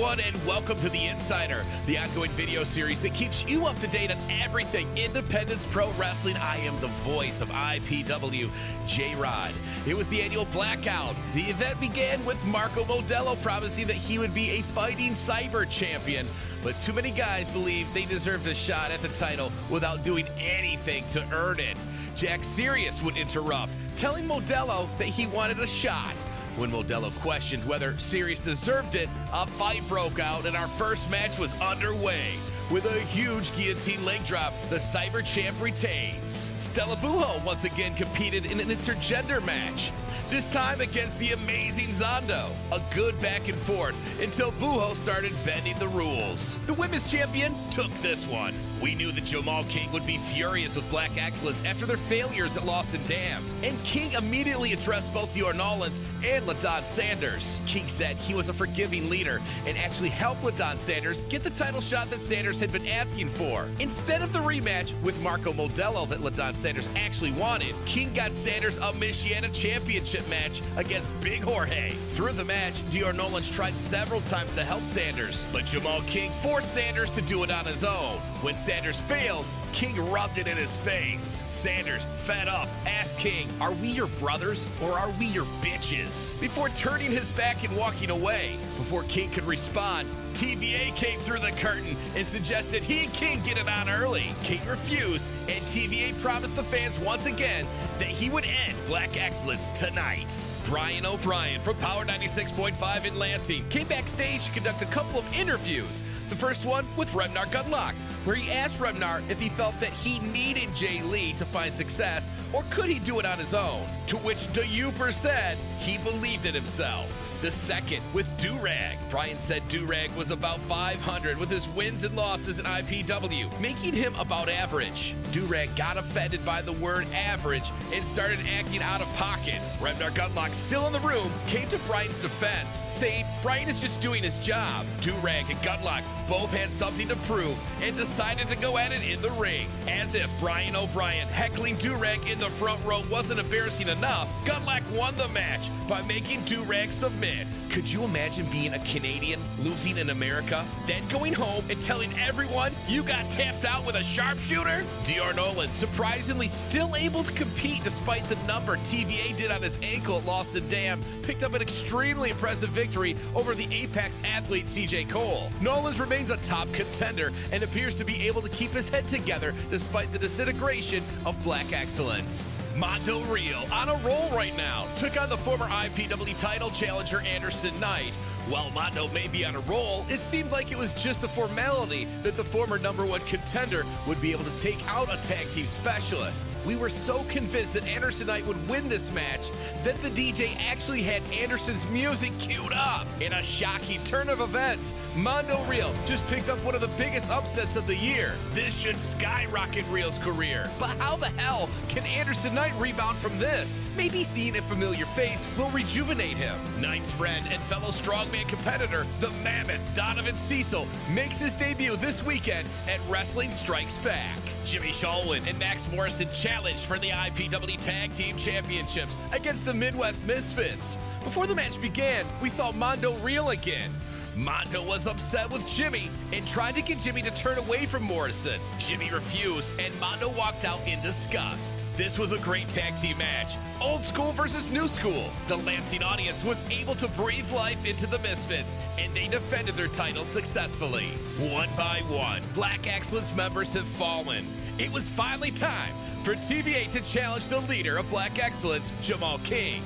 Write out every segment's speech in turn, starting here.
everyone, and welcome to The Insider, the ongoing video series that keeps you up to date on everything Independence Pro Wrestling. I am the voice of IPW, J-Rod. It was the annual Blackout. The event began with Marco Modelo promising that he would be a fighting cyber champion, but too many guys believe they deserved a shot at the title without doing anything to earn it. Jack Sirius would interrupt, telling Modelo that he wanted a shot. When Modelo questioned whether Sirius deserved it, a fight broke out and our first match was underway. With a huge guillotine leg drop, the Cyber Champ retains. Stella Buho once again competed in an intergender match, this time against the amazing Zondo. A good back and forth until Buho started bending the rules. The women's champion took this one. We knew that Jamal King would be furious with Black Excellence after their failures at Lost and Damned, and King immediately addressed both Dior Nolans and LaDon Sanders. King said he was a forgiving leader and actually helped LaDon Sanders get the title shot that Sanders had been asking for. Instead of the rematch with Marco Modelo that LaDon Sanders actually wanted, King got Sanders a Michiana Championship match against Big Jorge. Through the match, Dior Nolans tried several times to help Sanders, but Jamal King forced Sanders to do it on his own. When Sanders failed, King rubbed it in his face. Sanders, fed up, asked King, "Are we your brothers or are we your bitches?" before turning his back and walking away. Before King could respond, TVA came through the curtain and suggested he and King get it on early. King refused, and TVA promised the fans once again that he would end Black Excellence tonight. Brian O'Brien from Power 96.5 in Lansing came backstage to conduct a couple of interviews. The first one with Remnar Gutlock, where he asked Remnar if he felt that he needed Jay Lee to find success, or could he do it on his own? To which the Youper said he believed in himself. The second with Durag. Brian said Durag was about 500 with his wins and losses in IPW, making him about average. Durag got offended by the word average and started acting out of pocket. Remnar Gutlock, still in the room, came to Brian's defense, saying Brian is just doing his job. Durag and Gutlock both had something to prove and decided to go at it in the ring. As if Brian O'Brien heckling Durag in the front row wasn't embarrassing enough, Gutlock won the match by making Durag submit. Could you imagine being a Canadian, losing in America, then going home and telling everyone you got tapped out with a sharpshooter? Dior Nolan, surprisingly still able to compete despite the number TVA did on his ankle at Lost and Damned, picked up an extremely impressive victory over the Apex athlete CJ Cole. Nolan's remains a top contender and appears to be able to keep his head together despite the disintegration of Black Excellence. Mondo Real, on a roll right now, took on the former IPW title challenger Anderson Knight. While Mondo may be on a roll, it seemed like it was just a formality that the former #1 contender would be able to take out a tag team specialist. We were so convinced that Anderson Knight would win this match that the DJ actually had Anderson's music queued up. In a shocking turn of events, Mondo Real just picked up one of the biggest upsets of the year. This should skyrocket Real's career. But how the hell can Anderson Knight rebound from this? Maybe seeing a familiar face will rejuvenate him. Knight's friend and fellow strongman competitor, the Mammoth Donovan Cecil, makes his debut this weekend at Wrestling Strikes Back. Jimmy Shalwin and Max Morrison challenged for the IPW Tag Team Championships against the Midwest Misfits. Before the match began, we saw Mondo Real again. Mondo was upset with Jimmy and tried to get Jimmy to turn away from Morrison. Jimmy refused, and Mondo walked out in disgust. This was a great tag team match. Old school versus new school. The Lansing audience was able to breathe life into the Misfits, and they defended their titles successfully. One by one, Black Excellence members have fallen. It was finally time for TVA to challenge the leader of Black Excellence, Jamal King.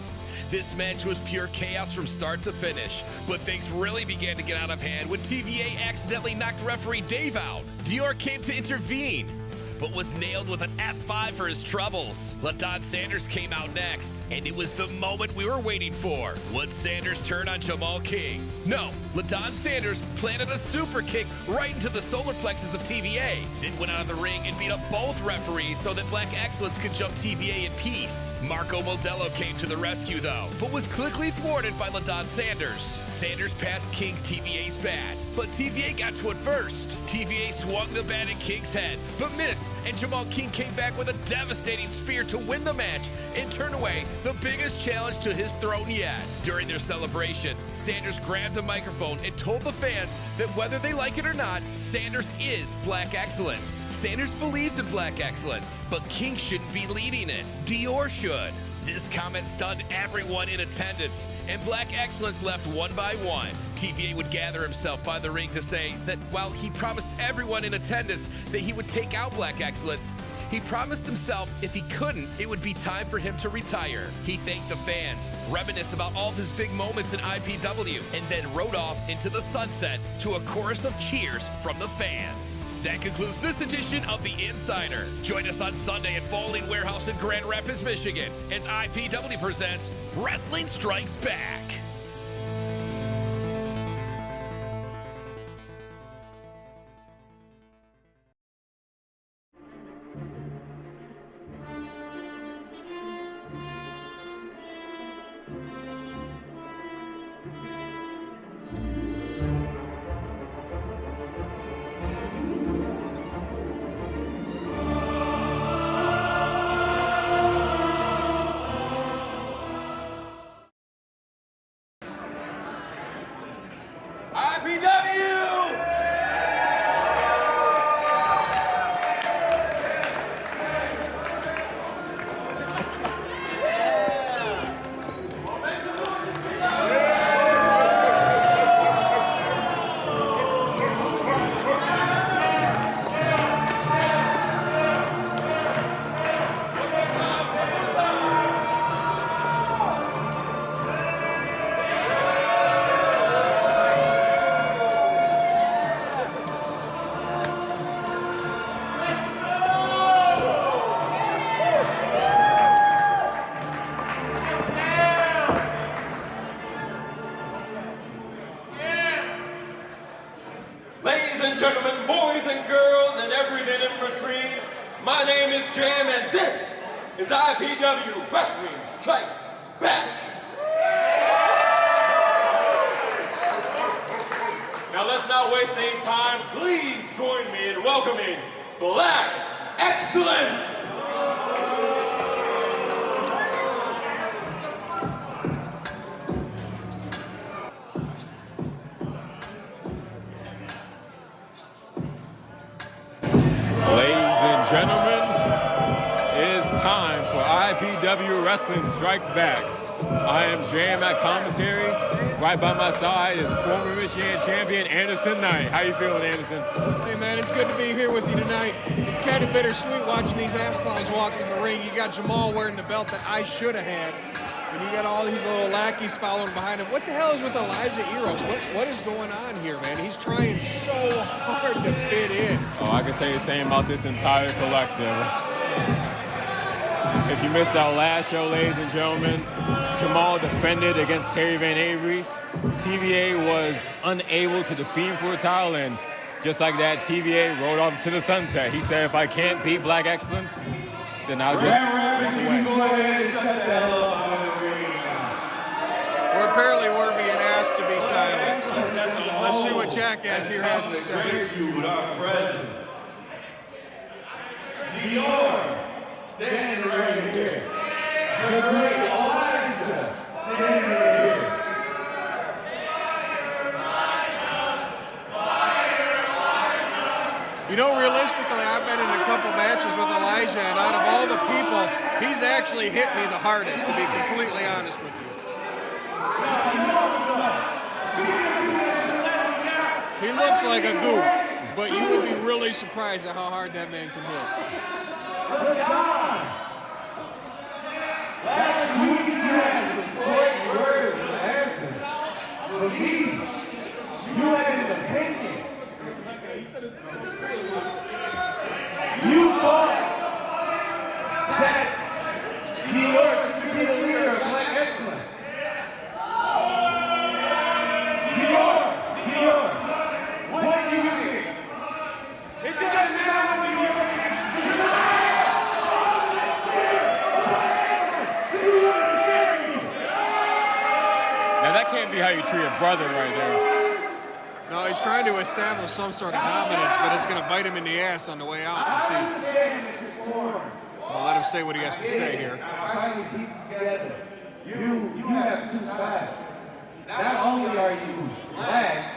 This match was pure chaos from start to finish, but things really began to get out of hand when TVA accidentally knocked referee Dave out. Dior came to intervene, but was nailed with an F5 for his troubles. LaDon Sanders came out next, and it was the moment we were waiting for. Would Sanders turn on Jamal King? No, LaDon Sanders planted a super kick right into the solar plexus of TVA, then went out of the ring and beat up both referees so that Black Excellence could jump TVA in peace. Marco Modelo came to the rescue though, but was quickly thwarted by LaDon Sanders. Sanders passed King TVA's bat, but TVA got to it first. TVA swung the bat at King's head, but missed and Jamal King came back with a devastating spear to win the match and turn away the biggest challenge to his throne yet. During their celebration, Sanders grabbed the microphone and told the fans that whether they like it or not, Sanders is Black Excellence. Sanders believes in Black Excellence, but King shouldn't be leading it. Dior should. This comment stunned everyone in attendance, and Black Excellence left one by one. TVA would gather himself by the ring to say that while he promised everyone in attendance that he would take out Black Excellence, he promised himself if he couldn't, it would be time for him to retire. He thanked the fans, reminisced about all of his big moments in IPW, and then rode off into the sunset to a chorus of cheers from the fans. That concludes this edition of The Insider. Join us on Sunday at Bowling Warehouse in Grand Rapids, Michigan, as IPW presents Wrestling Strikes Back. IPW! Ladies and gentlemen, boys and girls, and everything in between, my name is Jam, and this is IPW Wrestling Strikes Back. Now let's not waste any time. Please join me in welcoming Black Excellence. Gentlemen, it is time for IPW Wrestling Strikes Back. I am Jam at commentary. Right by my side is former Michigan champion Anderson Knight. How you feeling, Anderson? Hey man, it's good to be here with you tonight. It's kind of bittersweet watching these ass clowns walk in the ring. You got Jamal wearing the belt that I should have had, and you got all these little lackeys following behind him. What the hell is with Elijah Eros? What is going on here, man? He's trying so hard to fit in. Oh, I can say the same about this entire collective. If you missed our last show, ladies and gentlemen, Jamal defended against Terry Van Avery. TVA was unable to defeat him for a title, and just like that, TVA rode off to the sunset. He said, if I can't beat Black Excellence, then I'll just walk away. Apparently we're being asked to be silent. Let's see what Jackass here has to say. Grace you with our presence. Dior, standing right here. The great Elijah, standing right here. You know, realistically, I've been in a couple matches with Elijah, and out of all the people, he's actually hit me the hardest, to be completely honest with you. He looks like a goof, but you would be really surprised at how hard that man can hit. Last week you had some choice words in the answer. For me, you had an opinion. You thought that Dior should be the leader of Black Excellence. Dior, what do you think? It doesn't matter what Dior thinks. Now that can't be how you treat a brother right there. No, he's trying to establish some sort of dominance, but it's going to bite him in the ass on the way out. I'll let him say what he has to say here. Finally pieced together. You have two sides. Not only are you black,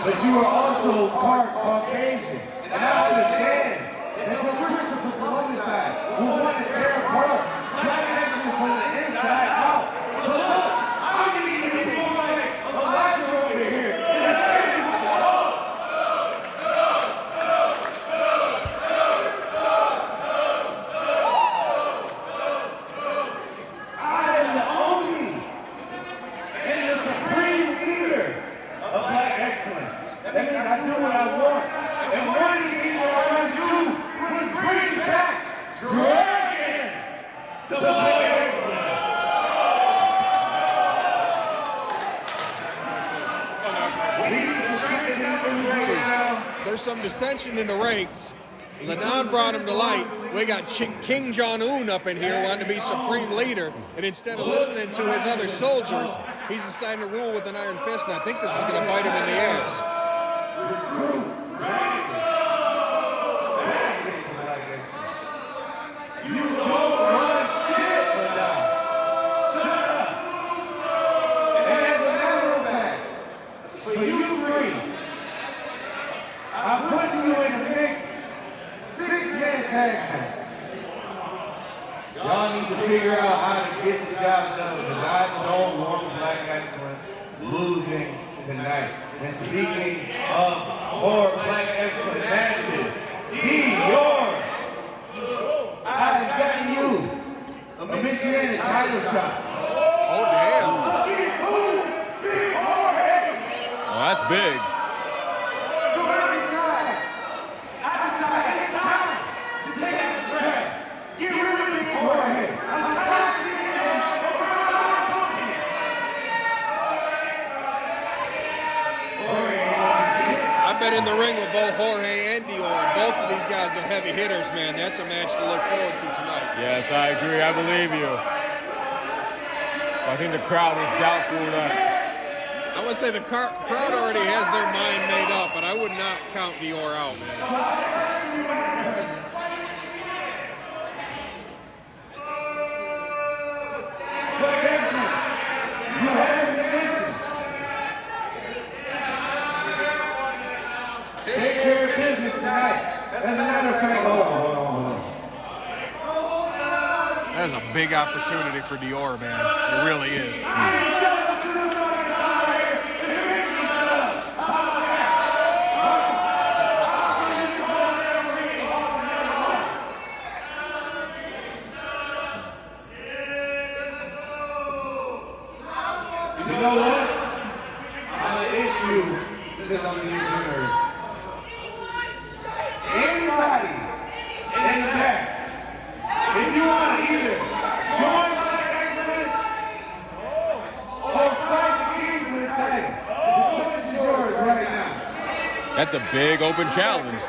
but you are also part Caucasian. And I understand that the Christopher Columbus side will want to tear apart black excellence from the inside out. But look, I'm going to need to be like Elijah over here. And it's standing with the Lord. I am the only and the supreme leader of black excellence. That means I do what I want. And one of the things that I want to do was bring back Dragon to black excellence. There's some dissension in the ranks. Lenon brought him to light. We got King Jong-un up in here wanting to be supreme leader, and instead of listening to his other soldiers, he's deciding to rule with an iron fist, and I think this is going to bite him in the ass. You don't run shit, Lenon. Shut up. And as a matter of fact, for you three, I'm putting you in a mix 6-man tag match. Y'all need to figure out how to get the job done because I don't want black excellence losing tonight. And speaking of more black excellence matches, Dior, I've gotten you a Michigan title shot. Oh, damn. Oh, that's big. So every time I decide it's time to take out the trash, get rid of me forehead. I'm tired of seeing them around my company. I've been in the ring with both Jorge and Dior. Both of these guys are heavy hitters, man. That's a match to look forward to tonight. Yes, I agree. I believe you. I think the crowd is doubtful that. I would say the crowd already has their mind made up, but I would not count Dior out, man. Black excellence, you haven't been listening. Take care of business tonight. As a matter of fact, hold on. That is a big opportunity for Dior, man. It really is. You know what? I'm an issue since I'm being generous. Anybody in the back, if you want to either join Black Excellence or fight the king for the title, the choice is yours right now. That's a big open challenge.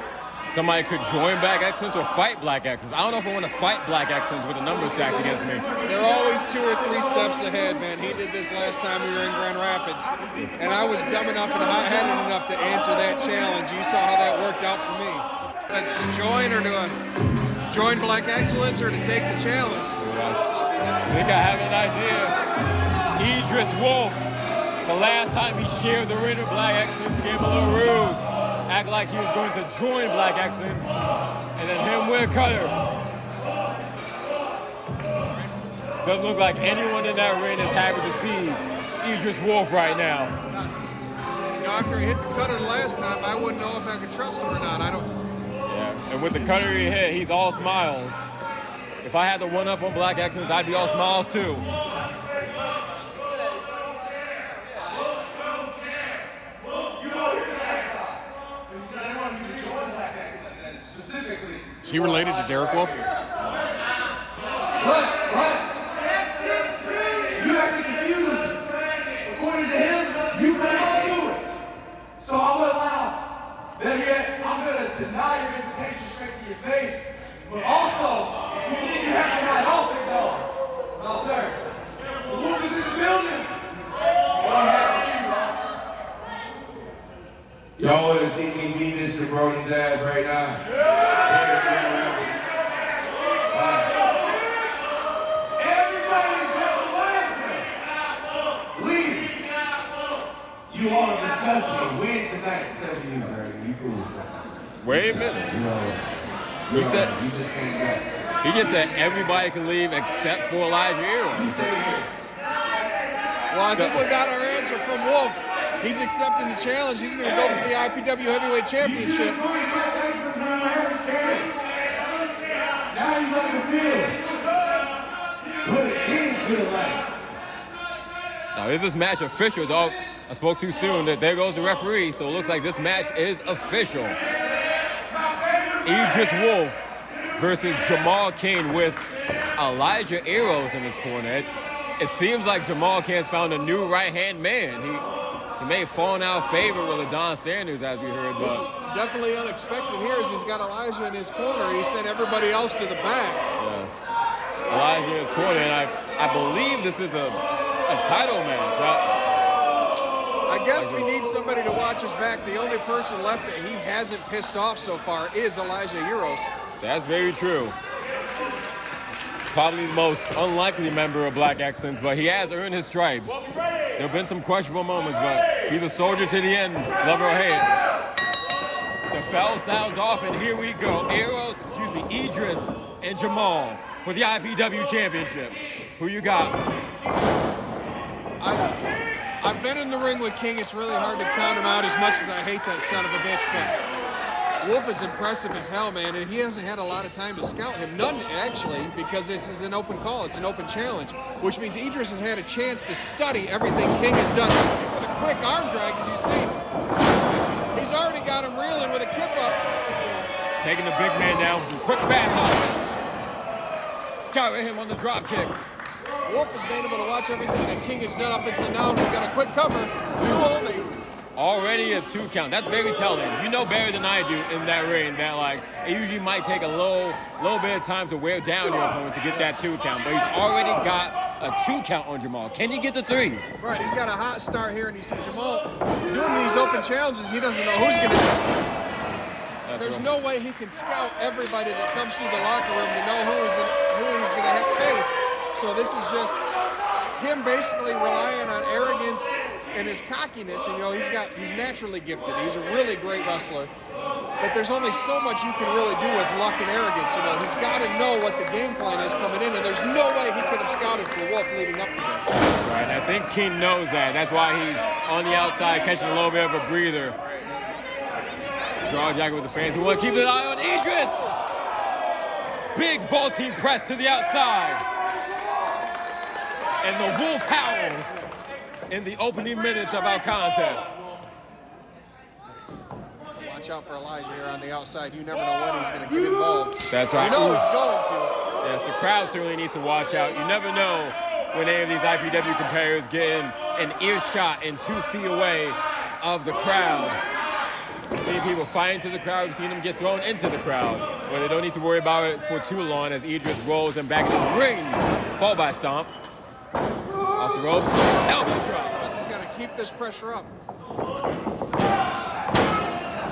Somebody could join Black Excellence or fight Black Excellence. I don't know if I want to fight Black Excellence with a number stacked against me. They're always 2 or 3 steps ahead, man. He did this last time we were in Grand Rapids, and I was dumb enough and hot-headed enough to answer that challenge. You saw how that worked out for me. That's to join or to join Black Excellence or to take the challenge. I think I have an idea. Idris Wolf, the last time he shared the ring with Black Excellence, gave a little ruse. Act like he was going to join Black Excellence, and then him with Cutter. Doesn't look like anyone in that ring is happy to see Idris Wolf right now. You know, after he hit the cutter the last time, I wouldn't know if I could trust him or not. Yeah, and with the cutter he hit, he's all smiles. If I had the one-up on Black Excellence, I'd be all smiles too. Is he related to Derek Wolf? What? You have to confuse. According to him, you belong to it. So I will allow. Better yet, I'm going to deny your invitation straight to your face. But also, you think you have to not help it, though. No, sir. The wolf is in the building. Y'all want to see me Brony's ass right now. Everybody except Elijah. Leave. You all are discussing. Win tonight, except for you, Dragon. You cool. Wait a minute. He said he just said everybody can leave except for Elijah Eros. You stay here. Well, I think we got our answer from Wolf. He's accepting the challenge. He's going to go for the IPW Heavyweight Championship. Now you got to feel what a king feel like. Now, is this match official, dog? I spoke too soon. There goes the referee, so it looks like this match is official. Idris Wolf versus Jamal King with Elijah Eros in his corner. It seems like Jamal King's found a new right-hand man. He may have fallen out of favor with Adon Sanders, as we heard, but definitely unexpected here is he's got Elijah in his corner. He sent everybody else to the back. yes. Elijah in his corner, and I believe this is a title match. I guess we need somebody to watch his back. The only person left that he hasn't pissed off so far is Elijah Eros. That's very true. Probably the most unlikely member of Black Excellence, but he has earned his stripes. There have been some questionable moments, but he's a soldier to the end, love or hate. The bell sounds off, and here we go. Idris, and Jamal for the IPW Championship. Who you got? I've been in the ring with King. It's really hard to count him out as much as I hate that son of a bitch, but Wolf is impressive as hell, man, and he hasn't had a lot of time to scout him. None, actually, because this is an open call. It's an open challenge, which means Idris has had a chance to study everything King has done. With a quick arm drag, as you see, he's already got him reeling with a kip up. Taking the big man down with some quick, fast offense. Scouting him on the drop kick. Wolf has been able to watch everything that King has done up until now, and we got a quick cover. 2 only. Already a 2 count. That's very telling. You know better than I do in that ring that, like, it usually might take a little bit of time to wear down your opponent to get that 2 count, but he's already got a 2 count on Jamal. Can he get the 3? Right, he's got a hot start here, and he said, Jamal, doing these open challenges, he doesn't know who's going to hit. There's no way he can scout everybody that comes through the locker room to know who he's going to face. So this is just him basically relying on arrogance and his cockiness. And, you know, he's naturally gifted. He's a really great wrestler. But there's only so much you can really do with luck and arrogance. You know, he's got to know what the game plan is coming in, and there's no way he could have scouted for Wolf leading up to this. That's right. And I think King knows that. That's why he's on the outside catching a little bit of a breather. Draw jacket with the fans. He want to keep an eye on Idris. Big vaulting press to the outside. And the Wolf howls in the opening minutes of our contest. Watch out for Elijah here on the outside. You never know when he's going to get involved. That's right. You know he's going to. Yes, the crowd certainly needs to watch out. You never know when any of these IPW competitors get in an earshot and 2 feet away of the crowd. We've seen people fight into the crowd. We've seen them get thrown into the crowd. But they don't need to worry about it for too long as Idris rolls him back into the ring. Fall by stomp. Off the ropes. Elbow drop. He's got to keep this pressure up.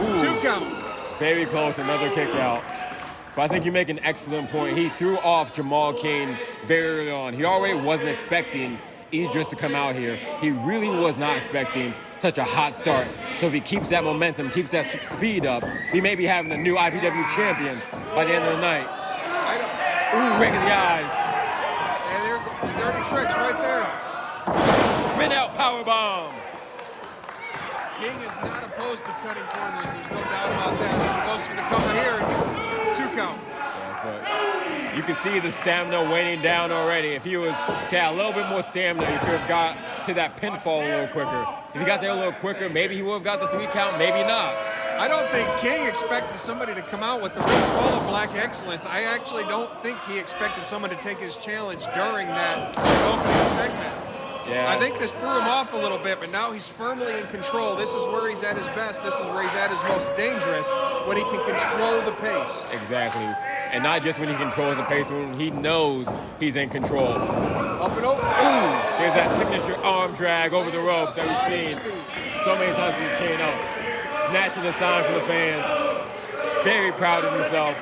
Ooh. 2 count. Very close, another kick out. But I think you make an excellent point. He threw off Jamal King very early on. He already wasn't expecting Idris to come out here. He really was not expecting such a hot start. So if he keeps that momentum, keeps that speed up, he may be having a new IPW champion by the end of the night. Breaking the eyes. And there the dirty tricks right there. Spin out powerbomb. King is not opposed to cutting corners. There's no doubt about that. As he goes for the cover here, 2 count. Yes, but you can see the stamina waning down already. If he had a little bit more stamina, he could have got to that pinfall a little quicker. If he got there a little quicker, maybe he would have got the 3 count, maybe not. I don't think King expected somebody to come out with the ring full of Black Excellence. I actually don't think he expected someone to take his challenge during that opening segment. Yeah. I think this threw him off a little bit, but now he's firmly in control. This is where he's at his best. This is where he's at his most dangerous, when he can control the pace. Exactly. And not just when he controls the pace, when he knows he's in control. Up and over. Ooh, there's that signature arm drag over the ropes that we've seen so many times with King out. Snatching the sign from the fans. very proud of himself,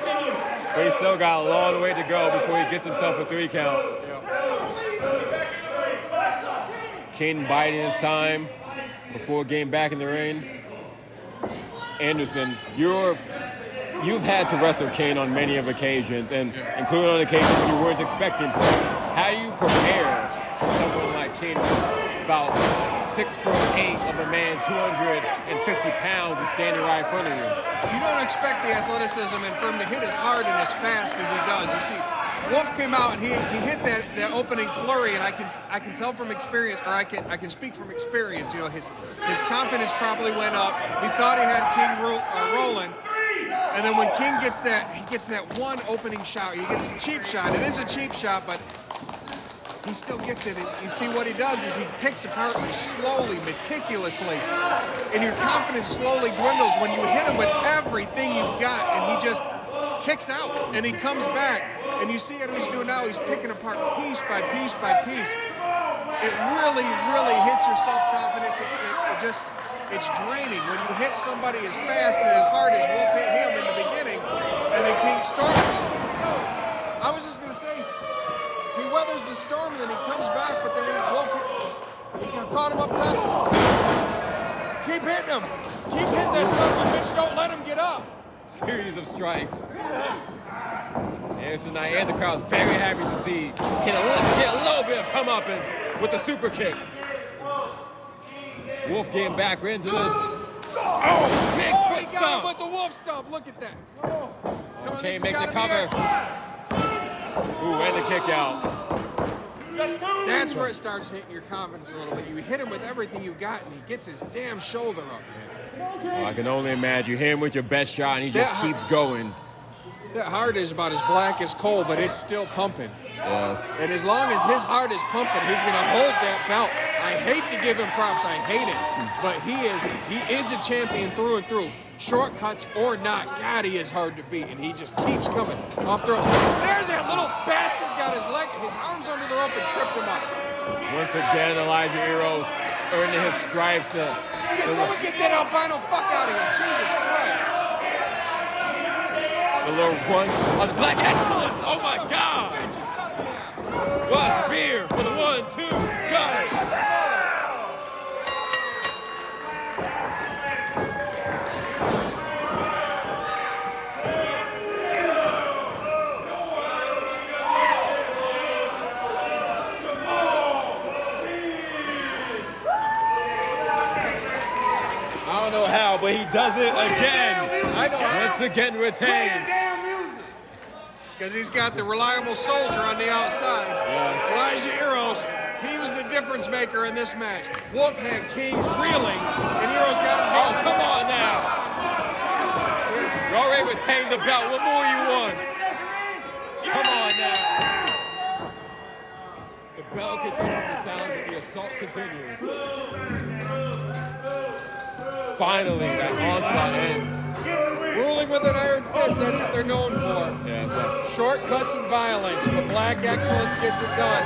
but he's still got a long way to go before he gets himself a 3 count. Kane biding his time before getting back in the ring. Anderson, you've had to wrestle Kane on many of occasions, and including on occasions when you weren't expecting. How do you prepare for someone like Kane, about 6'8" of a man, 250 pounds, is standing right in front of you? You don't expect the athleticism and for him to hit as hard and as fast as he does. You see, Wolf came out and he hit that opening flurry, and I can tell from experience, or I can speak from experience. You know, his confidence probably went up. He thought he had King rolling, and then when King gets that one opening shot. He gets the cheap shot. It is a cheap shot, but he still gets it. And you see what he does is he picks apart slowly, meticulously, and your confidence slowly dwindles when you hit him with everything you've got, and he just kicks out, and he comes back. And you see what he's doing now. He's picking apart piece by piece by piece. It really, really hits your self-confidence. It's draining when you hit somebody as fast and as hard as Wolf hit him in the beginning, and then King storm. Oh, here he goes. I was just gonna say, he weathers the storm and then he comes back, but then Wolf caught him up top. Keep hitting him. Keep hitting that son of a bitch. Don't let him get up. Series of strikes. Anderson Knight and the crowd's very happy to see get a little bit of comeuppance with the super kick. Wolf getting back into this. Oh, big foot he got stomp. him with the Wolf stomp. Look at that. Okay, make the cover. Ooh, and the kick out. That's where it starts hitting your confidence a little bit. You hit him with everything you got, and he gets his damn shoulder up, man. Well, I can only imagine. You hit him with your best shot, and he just keeps going. That heart is about as black as coal, but it's still pumping. Yes. And as long as his heart is pumping, he's going to hold that belt. I hate to give him props. I hate it. But he is a champion through and through. Shortcuts or not, God, he is hard to beat, and he just keeps coming off the ropes. There's that little bastard got his arms under the rope and tripped him up. Once again, Elijah Eros earning his stripes. Someone get that albino fuck out of here. Jesus Christ. The little runs on the Black Excellence. Oh my God! What a spear for the 1-2. Got it. I don't know how, but he does it again. I know how. Once again retains. Because he's got the reliable soldier on the outside. Yes. Elijah Eros, he was the difference maker in this match. Wolf had King reeling, and Eros got his hand. Oh, come on now. You already retained the belt. What more you want? Come on now. The bell continues to sound, but the assault continues. Finally, that onslaught ends. Ruling with an iron fist, that's what they're known for. Yeah, so. Shortcuts and violence, but Black Excellence gets it done.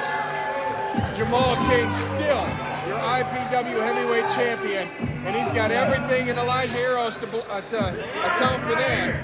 Jamal King still your IPW heavyweight champion, and he's got everything in Elijah Eros to account for that.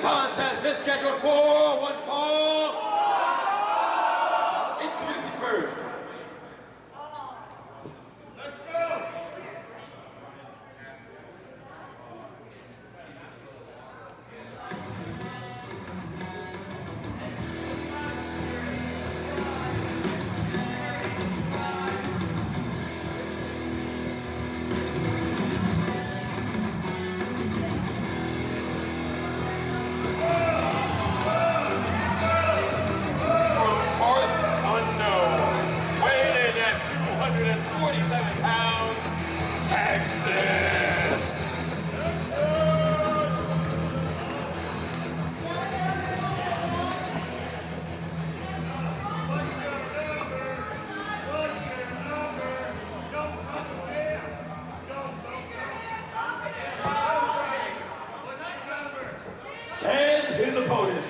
contest is scheduled for one fall. Introducing first. Let's go. And his opponent.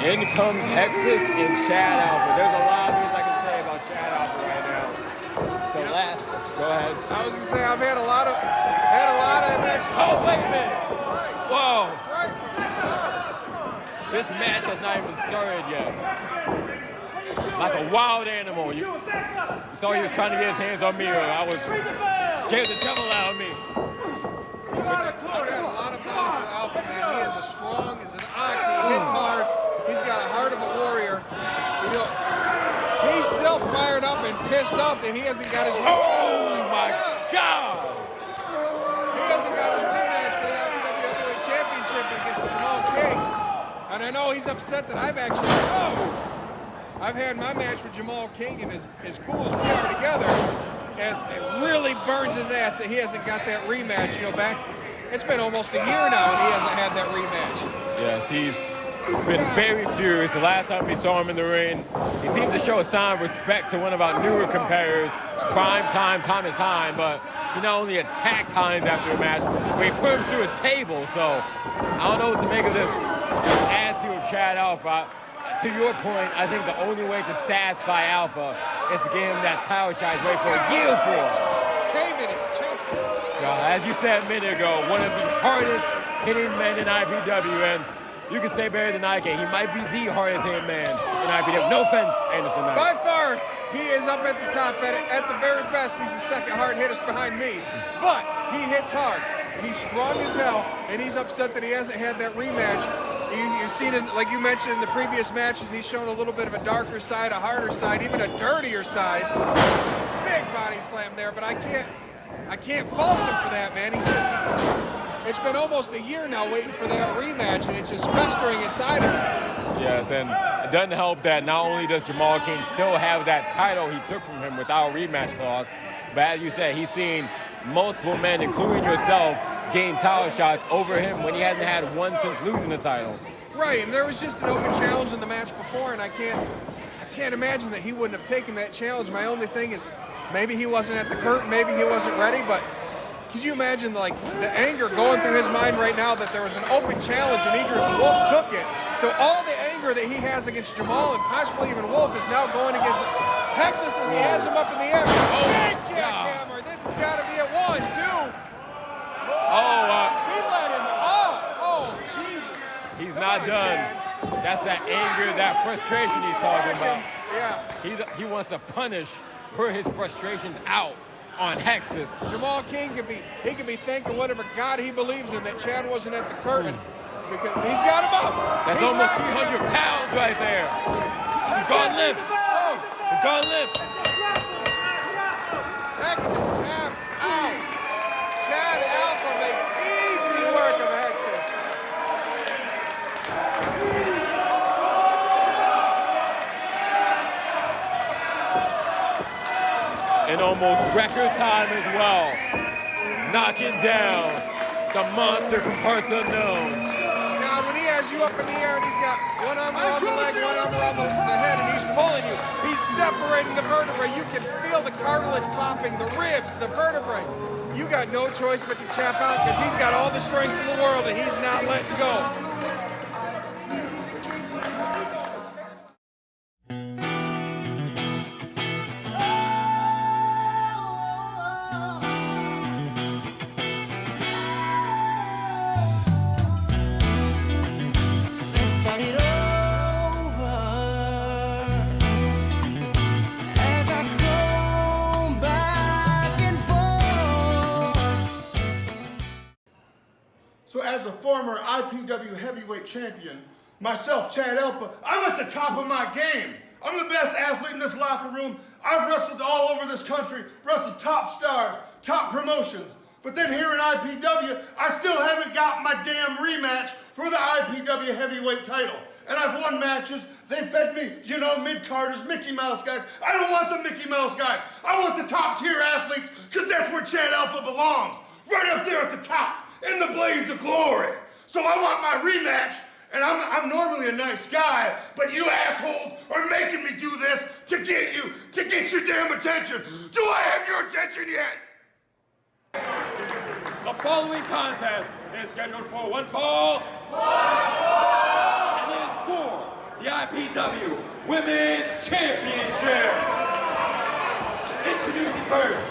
In comes Hexus and Chad Alpha. There's a lot of things I can say about Chad Alpha right now. The last, go ahead. I was gonna say I've had a lot of matches. Oh, wait a minute. Whoa. Right from the start. This match has not even started yet. Like a wild animal. You saw he was trying to get his hands on me. I was scared the devil out of me. I've had a lot of bouts with Alpha, man. He is as strong as an ox. He hits hard. He's got a heart of a warrior. You know, he's still fired up and pissed off that he hasn't got his Oh my God! He hasn't got his rematch for the IPW Championship against Jamal King. And I know he's upset that I've I've had my match with Jamal King, and as cool as we are together, and it really burns his ass that he hasn't got that rematch. You know, it's been almost a year now and he hasn't had that rematch. Yes, he's been very furious. The last time we saw him in the ring, he seems to show a sign of respect to one of our newer competitors, Prime Time Thomas Hine, but he not only attacked Hines after a match, but he put him through a table. So I don't know what to make of this attitude of Chad Alpha. To your point, I think the only way to satisfy Alpha is to give him that title shot he's waiting for a year for. Cave in his chest. As you said a minute ago, one of the hardest hitting men in IPW, and you can say better than I can, he might be the hardest hitting man in IPW. No offense, Anderson Knight. By far, he is up at the top. At the very best, he's the second hard hittest behind me. But he hits hard. He's strong as hell, and he's upset that he hasn't had that rematch. You've seen it, like you mentioned in the previous matches, he's shown a little bit of a darker side, a harder side, even a dirtier side. Big body slam there, but I can't fault him for that, man. It's been almost a year now waiting for that rematch, and it's just festering inside of him. Yes, and it doesn't help that not only does Jamal King still have that title he took from him without a rematch clause, but as you said, he's seen multiple men, including yourself, gain title shots over him when he hasn't had one since losing the title. Right, and there was just an open challenge in the match before, and I can't imagine that he wouldn't have taken that challenge. My only thing is maybe he wasn't at the curtain, maybe he wasn't ready, but could you imagine like the anger going through his mind right now that there was an open challenge and Idris Wolf took it? So all the anger that he has against Jamal and possibly even Wolf is now going against Hexus as he has him up in the air. Big jackhammer. This has got to be a 1, 2. He let him off. Oh, Jesus. He's not done. Chad. That's that anger, that frustration he's talking about. Yeah. He wants to punish, put his frustrations out on Hexus. Jamal King could be thanking whatever God he believes in that Chad wasn't at the curtain because he's got him up. That's he's almost 300 pounds right there. He's gone limp. He's gone limp. Hexus taps out. Chad Alpha makes easy work of Hexus. in almost record time as well, knocking down the monster from parts unknown. Now, when he has you up in the air and he's got one arm around the leg, one arm around the head, and he's pulling you, he's separating the vertebrae. You can feel the cartilage popping, the ribs, the vertebrae. You got no choice but to tap out because he's got all the strength in the world and he's not letting go. So as a former IPW heavyweight champion, myself, Chad Elpa, I'm at the top of my game. I'm the best athlete in this locker room. I've wrestled all over this country, wrestled top stars, top promotions. But then here in IPW, I still haven't got my damn rematch for the IPW heavyweight title. And I've won matches. They fed me, you know, mid-carders, Mickey Mouse guys. I don't want the Mickey Mouse guys. I want the top-tier athletes because that's where Chad Elpa belongs. Right up there at the top. In the blaze of glory. So I want my rematch, and I'm normally a nice guy, but you assholes are making me do this to get your damn attention. Do I have your attention yet? The following contest is scheduled for one fall. And it is for the IPW Women's Championship. Introducing first,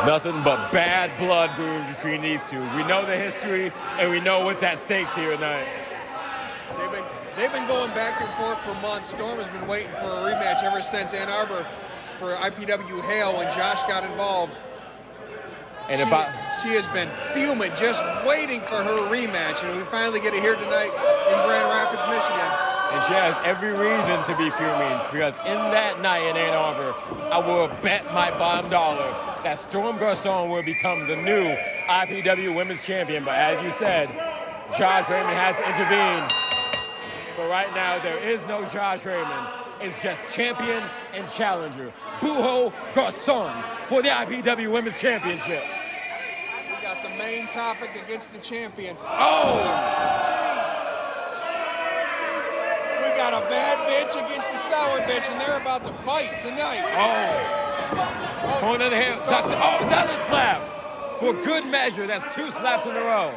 Nothing but bad blood brewing between these two. We know the history, and we know what's at stakes here tonight. They've been going back and forth for months. Storm has been waiting for a rematch ever since Ann Arbor for IPW Hale when Josh got involved. And she has been fuming, just waiting for her rematch, and we finally get it here tonight in Grand Rapids, Michigan. And she has every reason to be fuming, because in that night in Ann Arbor, I will bet my bottom dollar that Storm Garcon will become the new IPW Women's Champion. But as you said, Josh Raymond had to intervene. But right now, there is no Josh Raymond. It's just champion and challenger, Buho Garcon, for the IPW Women's Championship. We got the main topic against the champion. Oh! Jeez. We got a bad bitch against the sour bitch, and they're about to fight tonight. Oh! Point of the hand, oh, another slap! For good measure, that's 2 slaps in a row.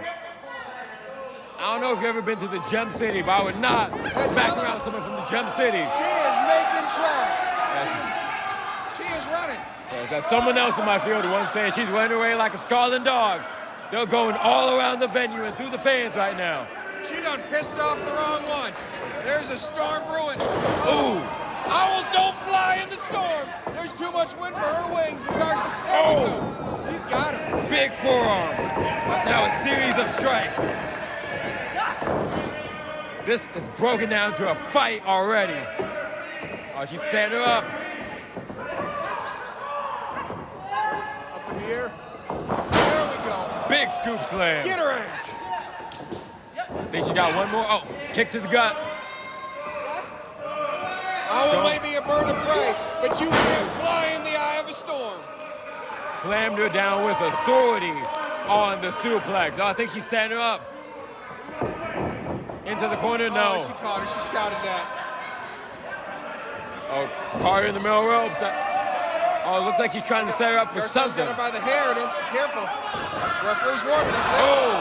I don't know if you've ever been to the Gem City, but I would not smack around someone from the Gem City. She is making tracks. She is running. Yes, there's someone else in my field who once said she's running away like a scarlet dog. They're going all around the venue and through the fans right now. She done pissed off the wrong one. There's a storm brewing. Oh. Owls don't fly in the storm. There's too much wind for her wings. And Garza, there we go. She's got him. Big forearm. Now a series of strikes. This is broken down to a fight already. Oh, she's setting her up. Up in the air. There we go. Big scoop slam. Get her ass. Think she got one more? Oh, kick to the gut. Owl may be a bird of prey, but you can't fly in the eye of a storm. Slammed her down with authority on the suplex. Oh, I think she's setting her up. Into the corner, no. Oh, she caught her. She scouted that. Oh, caught her in the middle ropes. Oh, it looks like she's trying to set her up for Garza's something. got her by the hair. Careful. Referee's warning her. Oh!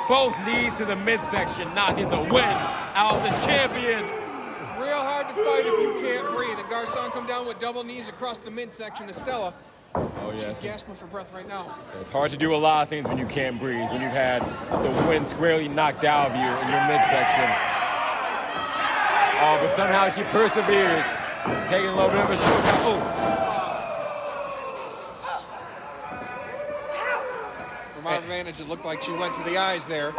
There Both knees to the midsection, knocking the wind out of the champion. we go. It's real hard to fight if you can't breathe. And Garza come down with double knees across the midsection to Stella. Oh, yes. She's gasping for breath right now. It's hard to do a lot of things when you can't breathe, when you've had the wind squarely knocked out of you in your midsection. Oh, but somehow she perseveres, taking a little bit of a shortcut. Oh. From our vantage, it looked like she went to the eyes there.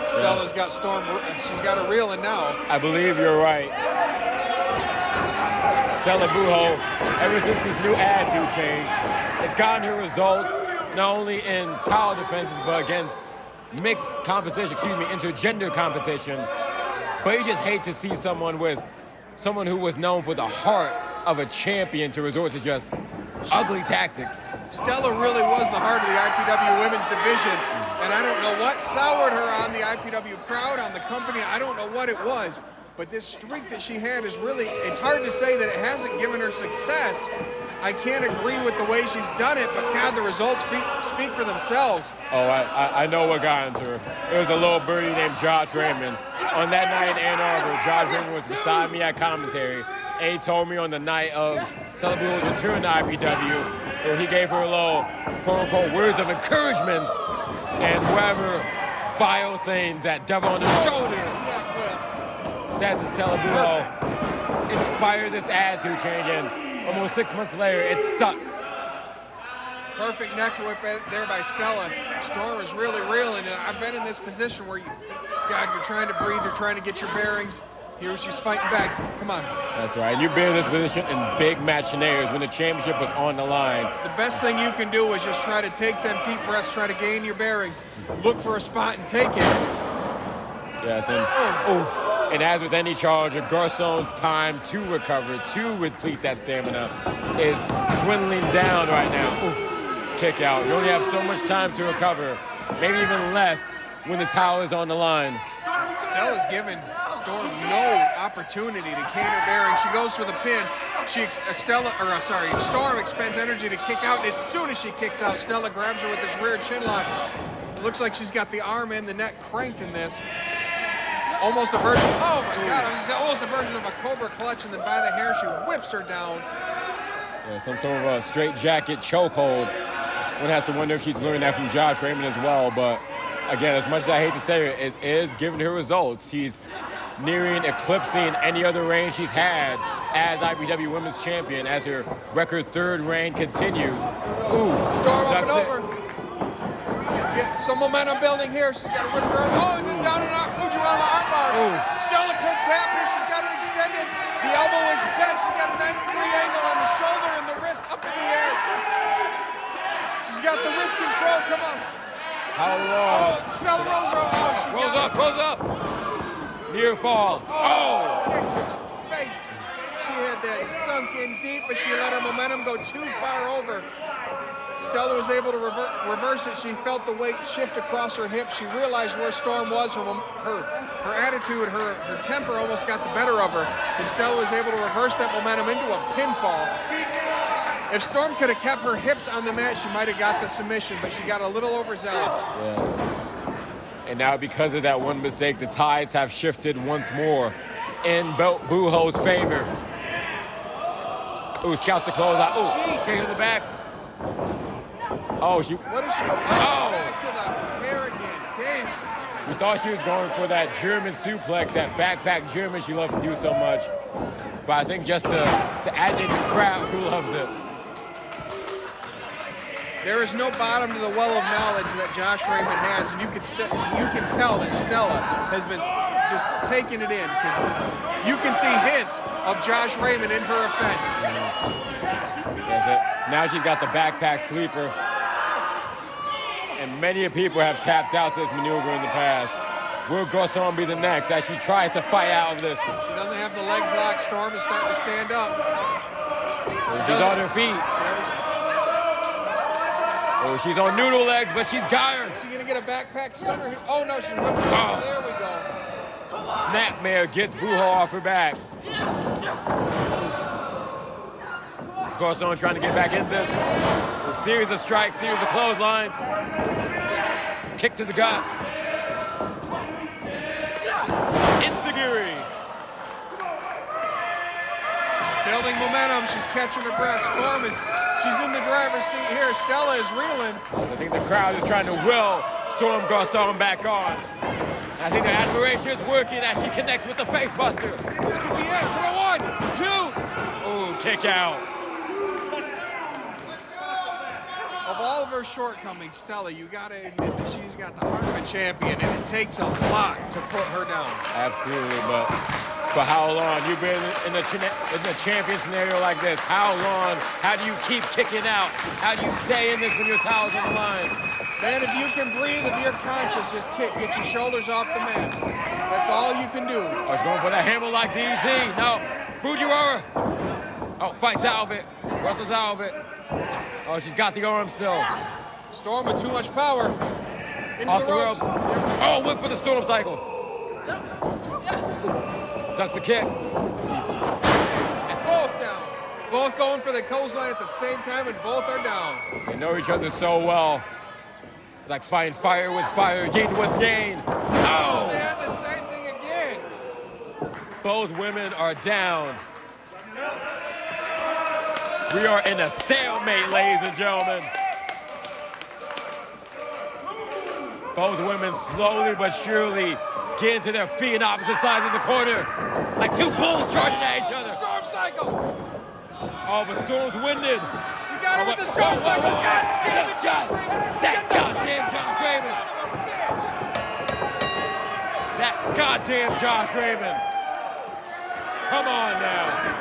Stella's got Storm. She's got her reeling now. I believe you're right. Stella Buho, ever since this new attitude change, it's gotten her results not only in title defenses but against mixed competition, intergender competition. But you just hate to see someone who was known for the heart of a champion to resort to just ugly tactics. Stella really was the heart of the IPW women's division, and I don't know what soured her on the IPW crowd, on the company. I don't know what it was. But this streak that she had is really, it's hard to say that it hasn't given her success. I can't agree with the way she's done it, but God, the results speak for themselves. Oh, I know what got into her. It was a little birdie named Josh Raymond. On that night in Ann Arbor, Josh Raymond was beside me at commentary, and he told me on the night of Stella Buho's return to IPW, where he gave her a little, quote-unquote, words of encouragement, and whoever vile things that devil on the shoulder said to Stella Buho inspired this attitude change, and almost 6 months later, it stuck. Perfect neck whip there by Stella. Storm is really reeling. I've been in this position where you're trying to breathe, you're trying to get your bearings. Here she's fighting back. Come on. That's right. You've been in this position in big match scenarios when the championship was on the line. The best thing you can do is just try to take them deep breaths, try to gain your bearings, look for a spot and take it. Yes, and as with any challenger, Garçon's time to recover, to replete that stamina is dwindling down right now. Ooh, kick out. You only have so much time to recover, maybe even less when the towel is on the line. Stella's given Storm no opportunity to gain her bearings. She goes for the pin. Storm expends energy to kick out, and as soon as she kicks out, Stella grabs her with this rear chin lock. It looks like she's got the arm and the neck cranked in this. Almost a version, oh my God, almost a version of a Cobra clutch, and then by the hair, she whips her down. Yeah, some sort of a straight jacket chokehold. One has to wonder if she's learned that from Josh Raymond as well, but again, as much as I hate to say it, is giving her results. She's nearing eclipsing any other reign she's had as IPW Women's Champion as her record third reign continues. Ooh, Storm up and over. Get some momentum building here. She's got to rip her. Oh, and then down and out. Fujiwara armbar. Stella could tap her. She's got it extended. The elbow is bent. She's got a 90-degree angle on the shoulder and the wrist up in the air. She's got the wrist control. Come on. How long? Oh, Stella rolls her. Oh, she rolls up. Near fall. Oh! Kick to the face. She had that sunk in deep, but she let her momentum go too far over. Stella was able to reverse it. She felt the weight shift across her hips. She realized where Storm was. Her attitude, her temper almost got the better of her. And Stella was able to reverse that momentum into a pinfall. If Storm could have kept her hips on the mat, she might have got the submission, but she got a little overzealous. Yes. And now because of that one mistake, the tides have shifted once more in Buho's favor. Ooh, scouts the close out. Ooh, kick in the back. Oh, she. What is she? Oh, back to the hair again. Damn. We thought she was going for that German suplex, that backpack German she loves to do so much. But I think just to animate the crowd who loves it. There is no bottom to the well of knowledge that Josh Raymond has, and you can tell that Stella has been just taking it in, because you can see hints of Josh Raymond in her offense. That's it. Now she's got the backpack sleeper. And many people have tapped out to this maneuver in the past. Will Garcon be the next as she tries to fight out of this? She doesn't have the legs locked. Storm is starting to stand up. She's on her feet. Oh, she's on noodle legs, but she's got her. Is she gonna get a backpack stunner here? Oh no, she's whipping her. There we go. Snapmare gets Buho off her back. Garcon trying to get back in this. A series of strikes, series of clotheslines. Kick to the gut. Enziguri. Building momentum, she's catching her breath. Storm she's in the driver's seat here. Stella is reeling. I think the crowd is trying to will Storm Garcon back on. I think the admiration is working as she connects with the facebuster. This could be it. Come on, 1, 2. Ooh, kick out. Of all of her shortcomings, Stella, you gotta admit that she's got the heart of a champion, and it takes a lot to put her down. Absolutely, but for how long? You've been in a champion scenario like this. How long? How do you keep kicking out? How do you stay in this when your towel's on the line? Man, if you can breathe, if you're conscious, just kick. Get your shoulders off the mat. That's all you can do. Oh, she's going for that hammer like DDT. No, Fujiwara. Oh, fights out of it. Wrestles out of it. Oh, she's got the arm still. Storm with too much power. Into Off the ropes. Oh, went for the storm cycle. Ducks the kick. Both down. Both going for the clothesline at the same time, and both are down. They know each other so well. It's like fighting fire with fire, yin with yin. Oh! They had the same thing again. Both women are down. We are in a stalemate, ladies and gentlemen. Both women slowly but surely get into their feet on opposite sides of the corner. Like two bulls charging at each other. Storm cycle. Oh, but Storm's winded. You got her with the storm cycle. God damn it, Josh Raymond. That goddamn Josh Raymond. That goddamn Josh Raymond. Come on now.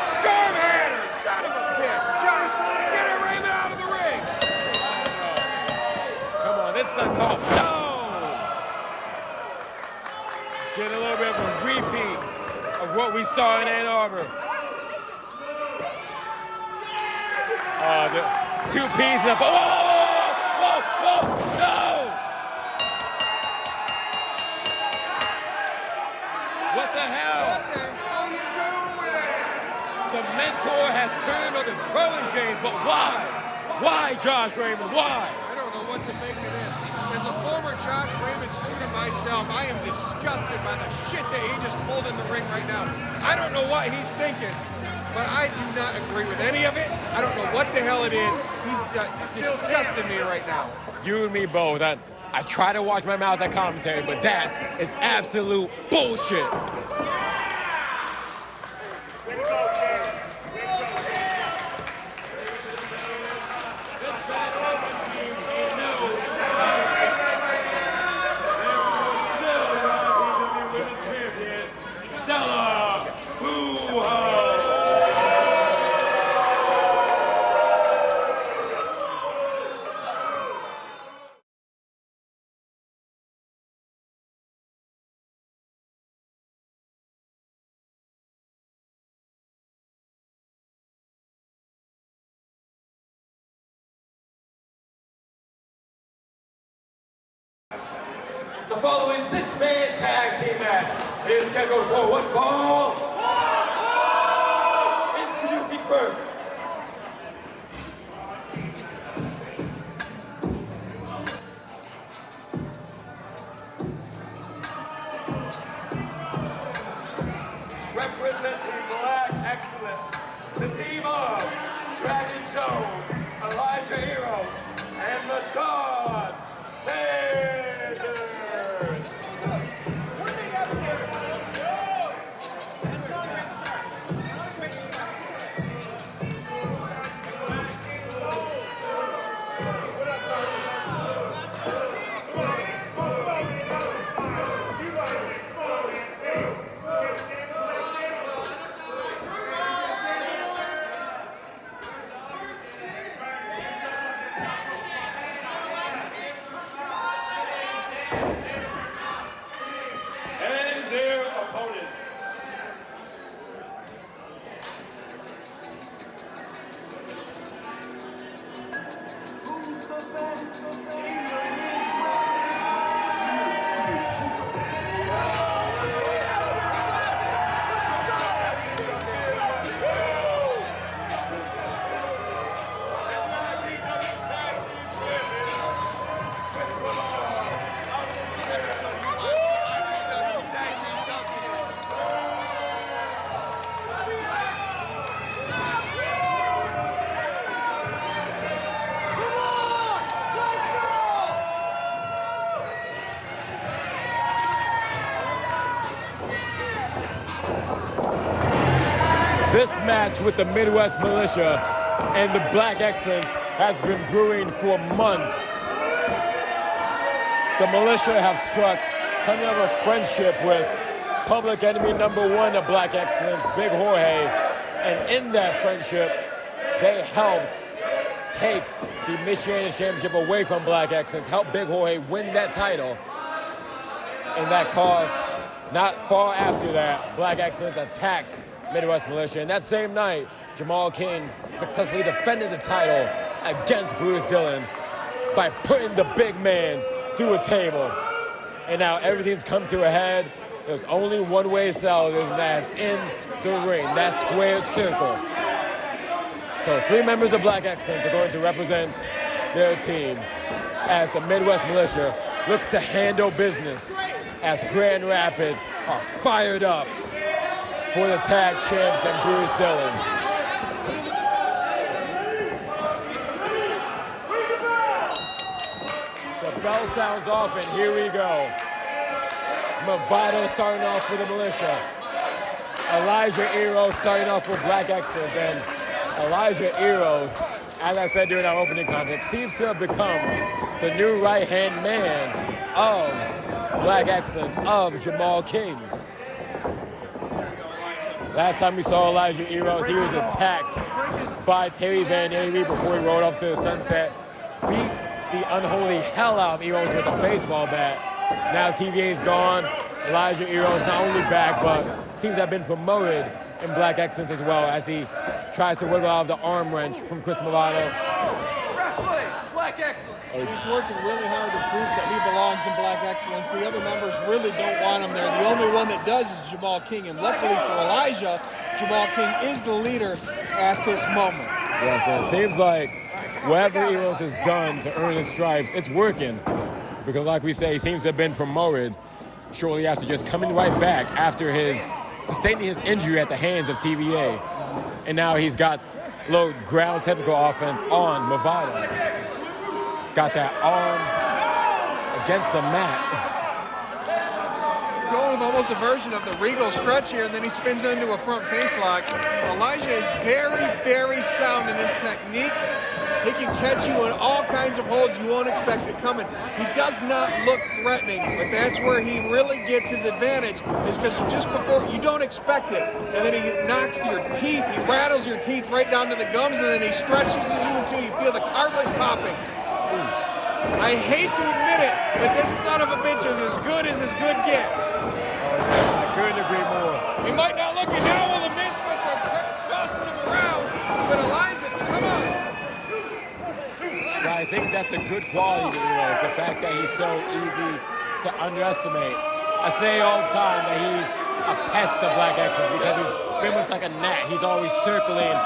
Storm had her, son of a bitch. Josh, get her Raymond out of the ring. Come on, this is a call. No! Get a little bit of a repeat of what we saw in Ann Arbor. The two P's up. Whoa, whoa, whoa, no! What the hell? What the hell is going on? The mentor has turned on the protege, but why? Why, Josh Raymond? Why? I don't know what to make of this. As a former Josh Raymond student myself, I am disgusted by the shit that he just pulled in the ring right now. I don't know what he's thinking, but I do not agree with any of it. I don't know what the hell it is. He's disgusting me right now. You and me both. I try to watch my mouth at commentary, but that is absolute bullshit. The following six-man tag team match is scheduled for one fall. Introducing first, Excellence, the team of Dragon Jones, Elijah Heroes, and the God Sanders. And their opponents. Who's the best in the Midwest? Who's the best? This match with the Midwest Militia and the Black Excellence has been brewing for months. The Militia have struck something of a friendship with public enemy #1 of Black Excellence, Big Jorge, and in that friendship, they helped take the Michigan Championship away from Black Excellence, helped Big Jorge win that title, and that caused, not far after that, Black Excellence attacked Midwest Militia. And that same night, Jamal King successfully defended the title against Bruce Dillon by putting the big man through a table. And now everything's come to a head. There's only one way to sell this, and that's in the ring. That squared circle. So 3 members of Black Excellence are going to represent their team as the Midwest Militia looks to handle business as Grand Rapids are fired up for the tag champs and Bruce Dillon. The bell sounds off, and here we go. Movado starting off for the Militia. Elijah Eros starting off for Black Excellence. And Elijah Eros, as I said during our opening context, seems to have become the new right-hand man of Black Excellence, of Jamal King. Last time we saw Elijah Eros, he was attacked by Terry Van Avery before he rode off to the sunset. Beat the unholy hell out of Eros with a baseball bat. Now TVA's gone. Elijah Eros not only back, but seems to have been promoted in Black Excellence as well as he tries to wiggle out of the arm wrench from Chris Movado. Wrestling, Black Excellence. He's working really hard to prove that he belongs in Black Excellence. The other members really don't want him there. The only one that does is Jamal King, and luckily for Elijah, Jamal King is the leader at this moment. Yes, and it seems like whatever Eros has done to earn his stripes, it's working. Because like we say, he seems to have been promoted shortly after just coming right back after sustaining his injury at the hands of TVA. And now he's got a little ground technical offense on Movado. Got that arm against the mat. Going with almost a version of the Regal stretch here, and then he spins into a front face lock. Elijah is very, very sound in his technique. He can catch you in all kinds of holds you won't expect it coming. He does not look threatening, but that's where he really gets his advantage, is because just before, you don't expect it, and then he knocks your teeth, he rattles your teeth right down to the gums, and then he stretches you until you feel the cartilage popping. I hate to admit it, but this son of a bitch is as good as good gets. I couldn't agree more. He might not look it now while the Misfits are tossing him around, but Elijah, come on. So I think that's a good quality to Eros, the fact that he's so easy to underestimate. I say all the time that he's a pest of Black Excellence because he's pretty much like a gnat. He's always circling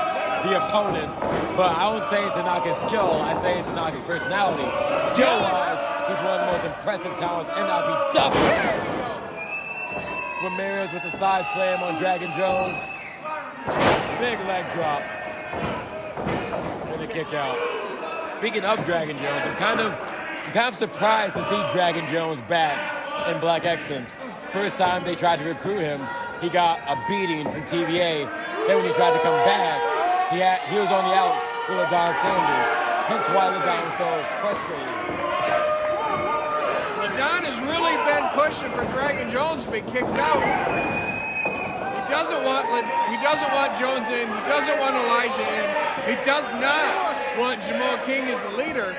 the opponent, but I don't say it to knock his skill, I say it to knock his personality. Skill-wise, he's one of the most impressive talents in IPW. Ramirez with the side slam on Dragon Jones. Big leg drop. And a kick out. Speaking of Dragon Jones, I'm kind of surprised to see Dragon Jones back in Black Excellence. First time they tried to recruit him, he got a beating from TVA. Then when he tried to come back, he was on the outs with LaDon Sanders. Hence why LaDon was so frustrated. LaDon has really been pushing for Dragon Jones to be kicked out. He doesn't want Jones in. He doesn't want Elijah in. He does not want Jamal King as the leader.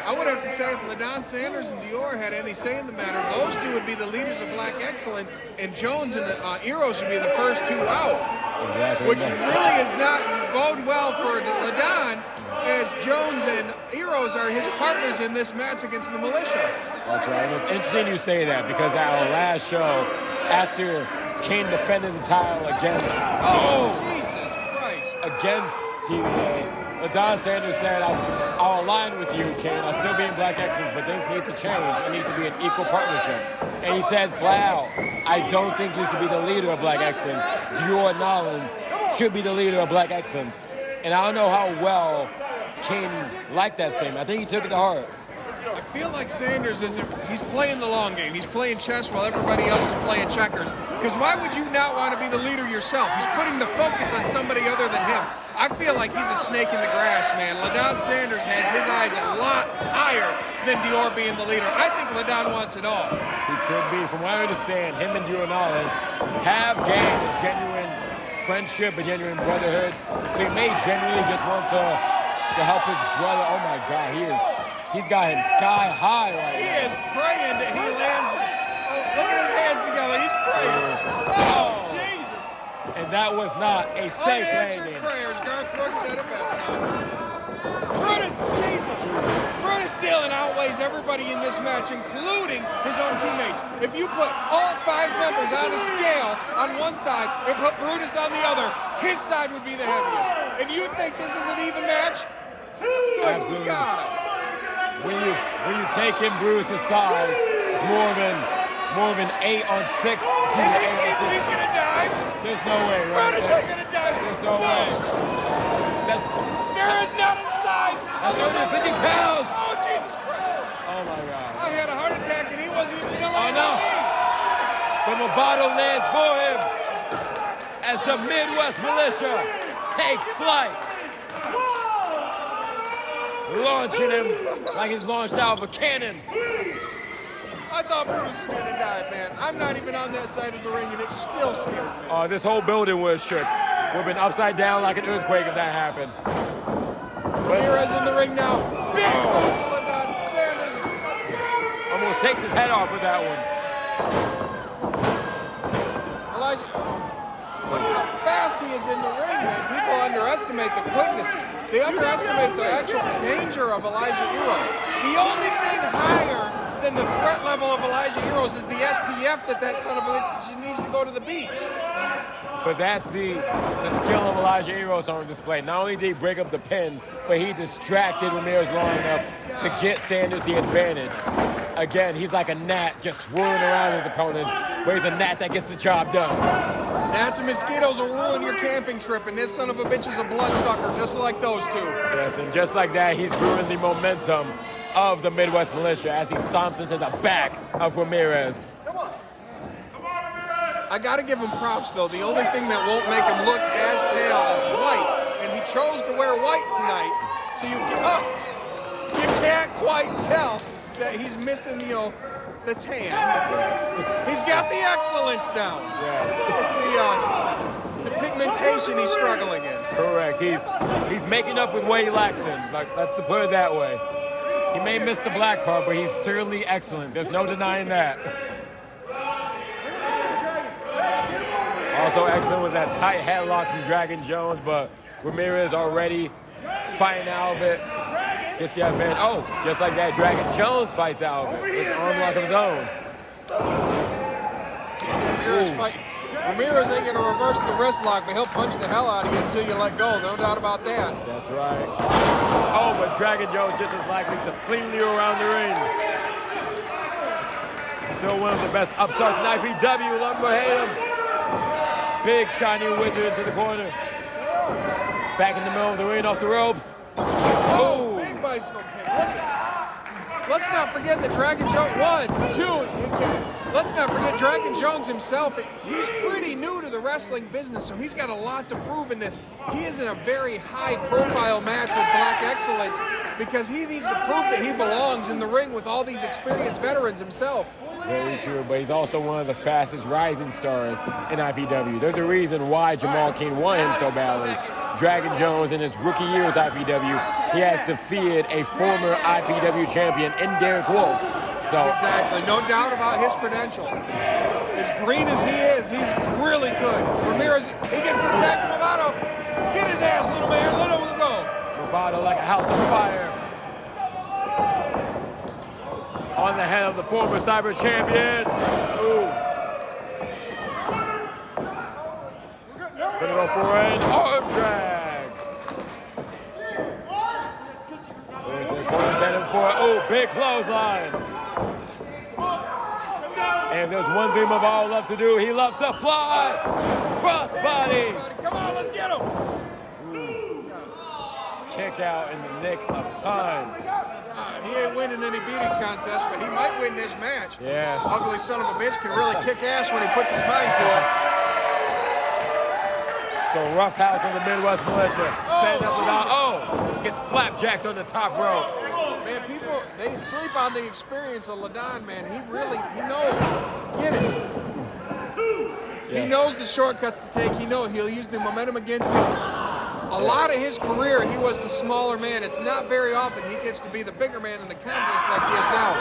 I would have to say if LaDon Sanders and Dior had any say in the matter, those two would be the leaders of Black Excellence, and Jones and Eros would be the first two out. Exactly. Which really is not bode well for LaDon, as Jones and Eros are his partners in this match against the Militia. That's right. And it's interesting you say that because at our last show, after Kane defended the title against Jesus Christ. against TVA, LaDon Sanders said, I'll align with you, Kane. I'll still be in Black Excellence, but things need to change. It needs to be an equal partnership. And he said flat out, I don't think you should be the leader of Black Excellence. Dior Nollins should be the leader of Black Excellence. And I don't know how well Kane liked that statement. I think he took it to heart. I feel like Sanders he's playing the long game. He's playing chess while everybody else is playing checkers. Because why would you not want to be the leader yourself? He's putting the focus on somebody other than him. I feel like he's a snake in the grass, man. LaDon Sanders has his eyes a lot higher than Dior being the leader. I think LaDon wants it all. He could be. From what I understand, him and Dior Nollins have gained a genuine friendship, a genuine brotherhood. So he may genuinely just want to help his brother. Oh my God, he's got him sky high right now. He is praying that he lands. Oh, look at his hands together. He's praying. Oh, Jesus. And that was not a safe Unanswered landing. prayers. Garth Brooks said it best, son. Brutus, Jesus. Brutus Dillon outweighs everybody in this match, including his own teammates. If you put all 5 members on a scale on one side and put Brutus on the other, his side would be the heaviest. And you think this is an even match? Good Absolutely. God. When you take in Bruce's side, it's more of an 8 on 6. Is he teasing he's going to dive? There's no way, right? Brutus ain't going to dive. There's no way. There is not a size. 150 pounds. Oh, Jesus Christ. Oh my God. I had a heart attack and he wasn't even Oh alive. no. The Movado lands for him as the Midwest Militia take flight. Launching him like he's launched out of a cannon. I thought Brutus was going to die, man. I'm not even on that side of the ring and it still scared me. This whole building was shook. We've been upside down like an earthquake if that happened. Ramirez in the ring now. Big move to LaDon Sanders. Almost takes his head off with that one. Elijah, so look how fast he is in the ring, man. People underestimate the quickness. They underestimate the actual danger of Elijah Eros. The only thing higher than the threat level of Elijah Eros is the SPF that son of a bitch needs to go to the beach. But that's the skill of Elijah Eros on display. Not only did he break up the pin, but he distracted Ramirez long enough to get Sanders the advantage. Again, he's like a gnat just swirling around his opponents, where he's a gnat that gets the job done. Gnats and mosquitoes will ruin your camping trip, and this son of a bitch is a bloodsucker, just like those two. Yes, and just like that, he's ruined the momentum of the Midwest Militia as he stomps into the back of Ramirez. I gotta give him props though. The only thing that won't make him look as pale is white, and he chose to wear white tonight, so you can't quite tell that he's missing, the tan. Yes. He's got the excellence now. Yes. It's the pigmentation he's struggling in. Correct. He's making up with what he lacks in. Let's put it that way. He may miss the black part, but he's certainly excellent. There's no denying that. Also excellent was that tight headlock from Dragon Jones, but Ramirez already fighting out of it. Gets the advantage. Oh, just like that, Dragon Jones fights out of it with an arm lock of his own. Ramirez ain't gonna reverse the wrist lock, but he'll punch the hell out of you until you let go. No doubt about that. That's right. Oh, but Dragon Jones just as likely to fling you around the ring. Still one of the best upstarts in IPW. Love him or hate him. Big shiny wizard into the corner. Back in the middle of the ring, off the ropes. Oh, big bicycle kick. Look at. Let's not forget that Dragon Jones, 1, 2. Let's not forget Dragon Jones himself. He's pretty new to the wrestling business, so he's got a lot to prove in this. He is in a very high-profile match with Black Excellence because he needs to prove that he belongs in the ring with all these experienced veterans himself. Very true, but he's also one of the fastest rising stars in IPW. There's a reason why Jamal King won him so badly. Dragon Jones, in his rookie year with IPW, he has defeated a former IPW champion in Derek Wolf. So exactly, no doubt about his credentials. As green as he is, he's really good. Ramirez, he gets the tag to Movado. Get his ass, little man, let him go. Movado like a house on fire. On the head of the former Cyber champion. Ooh. Gonna go for an arm drag. Oh, big clothesline. And if there's one thing Movado loves to do, he loves to fly. Crossbody. Come on, let's get him. Kick out in the nick of time. He ain't winning any beating contest, but he might win this match. Yeah. Ugly son of a bitch can really kick ass when he puts his mind to it. The rough house of the Midwest Militia. Setting up without, gets flapjacked on the top rope. Man, people, they sleep on the experience of Ladon, man. He knows. Get it. He knows the shortcuts to take. He'll use the momentum against him. A lot of his career, he was the smaller man. It's not very often he gets to be the bigger man in the contest like he is now.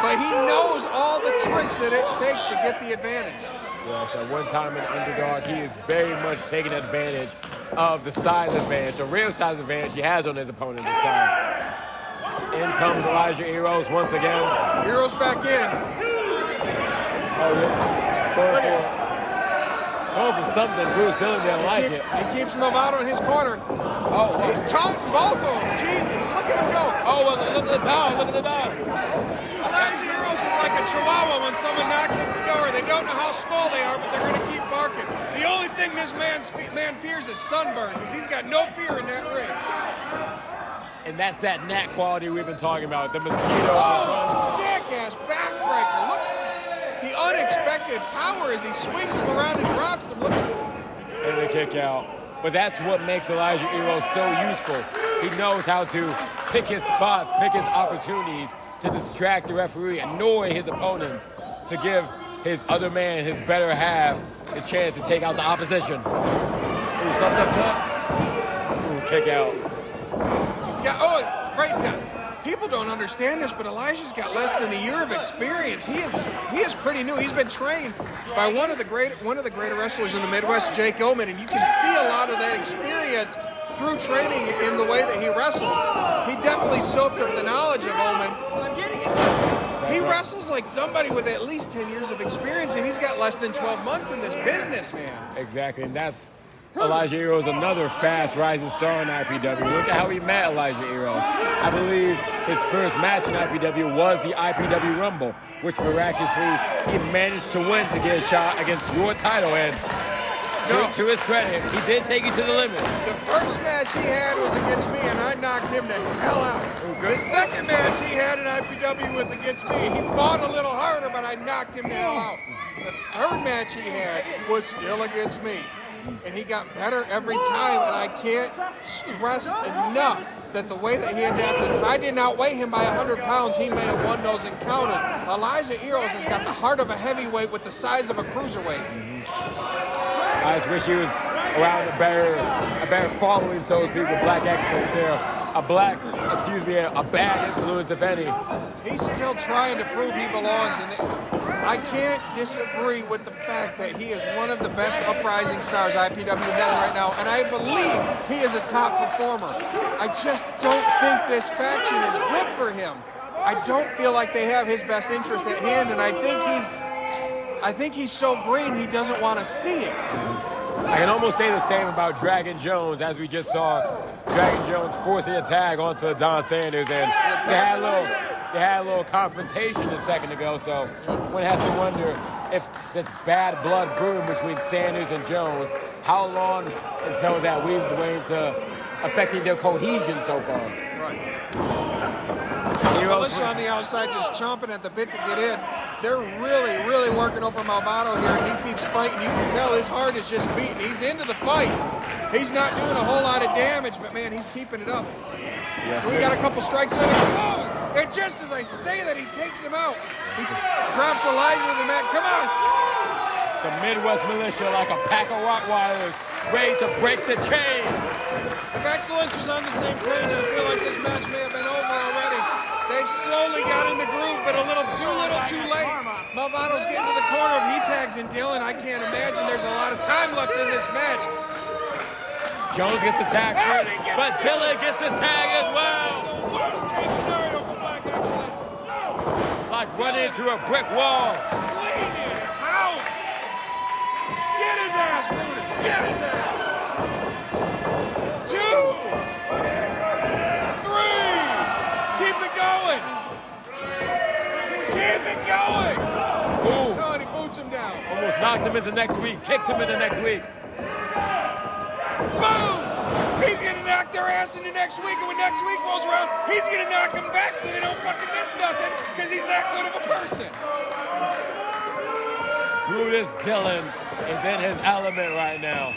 But he knows all the tricks that it takes to get the advantage. Yes, at one time an underdog, he is very much taking advantage of the size advantage, the real size advantage he has on his opponent this time. In comes Elijah Eros once again. Eros back in. Oh, yeah. Going for something. Bruce Dillon didn't like it. He keeps Movado in his corner. Oh, he's taunting both of them. Jesus, look at him go. Oh, look at the dog. Look at the dog. Elijah Eros is like a chihuahua when someone knocks at the door. They don't know how small they are, but they're going to keep barking. The only thing this man fears is sunburn, because he's got no fear in that ring. And that's that gnat quality we've been talking about, the mosquito. Oh, sick-ass backbreaker. Look, the unexpected power as he swings him around and drops him. Look at that. And the kick out. But that's what makes Elijah Eros so useful. He knows how to pick his spots, pick his opportunities to distract the referee, annoy his opponents, to give his other man, his better half, the chance to take out the opposition. Ooh, sunset flip. Ooh, kick out. He's got, right down. People don't understand this, but Elijah's got less than a year of experience. He is pretty new. He's been trained by one of the greater wrestlers in the Midwest, Jake Oman, and you can see a lot of that experience through training in the way that he wrestles. He definitely soaked up the knowledge of Oman. He wrestles like somebody with at least 10 years of experience, and he's got less than 12 months in this business, man. Exactly, and that's Elijah Eros, another fast rising star in IPW. Look at how he met Elijah Eros. I believe his first match in IPW was the IPW Rumble, which miraculously he managed to win to get a shot against your title. And to his credit, he did take you to the limit. The first match he had was against me, and I knocked him the hell out. The second match he had in IPW was against me. He fought a little harder, but I knocked him the hell out. The third match he had was still against me. And he got better every time, and I can't stress enough that the way that he adapted, if I didn't outweigh him by 100 pounds, he may have won those encounters. Elijah Eros has got the heart of a heavyweight with the size of a cruiserweight. I just wish he was around a better following, so to speak, with Black Excellence here. A bad influence, if any. He's still trying to prove he belongs, and I can't disagree with the fact that he is one of the best uprising stars IPW has right now, and I believe he is a top performer. I just don't think this faction is good for him. I don't feel like they have his best interest at hand, and I think he's so green he doesn't want to see it. I can almost say the same about Dragon Jones, as we just saw Dragon Jones forcing a tag onto Don Sanders, and they had a little confrontation a second ago, so one has to wonder if this bad blood brewing between Sanders and Jones, how long until that weaves away into affecting their cohesion so far? Right. Militia on the outside just chomping at the bit to get in. They're really, really working over Malvado here, and he keeps fighting. You can tell his heart is just beating. He's into the fight. He's not doing a whole lot of damage, but man, he's keeping it up. Yes, we got a couple strikes there. Oh! And just as I say that, he takes him out. He drops Elijah to the mat. Come on! The Midwest Militia like a pack of Rottweilers, ready to break the chain. If Excellence was on the same page, I feel like this match may have been over already. They've slowly got in the groove, but a little too late. Malvado's getting to the corner. If he tags in Dylan, I can't imagine there's a lot of time left in this match. Jones gets the tag first, but Dylan gets the tag as well. This is the worst case scenario for Black Excellence. Like running into a brick wall. Clean in house. Get his ass, Brutus. Get his ass. 2, 3. Keep it going. Keep it going. Ooh. Oh, and he boots him down. Almost knocked him into next week, kicked him into next week. Boom! He's gonna knock their ass into next week, and when next week rolls around, he's gonna knock them back so they don't fucking miss nothing, because he's that good of a person. Brutus Dillon is in his element right now.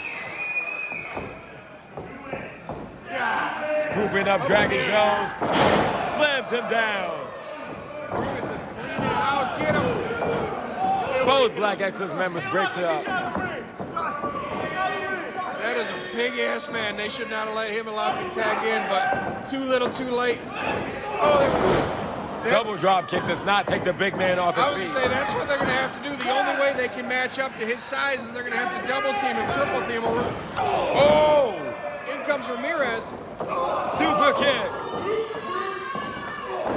Scooping up Dragon Jones, slams him down. Brutus is cleaning house, get him. Both Black Excellence members breaks it up. That is a big-ass man. They should not have let him allowed to be tagged in, but too little, too late. Oh, double drop kick does not take the big man off his feet. I was going to say, that's what they're going to have to do. The only way they can match up to his size is they're going to have to double team him, triple team him. Oh! In comes Ramirez. Super kick.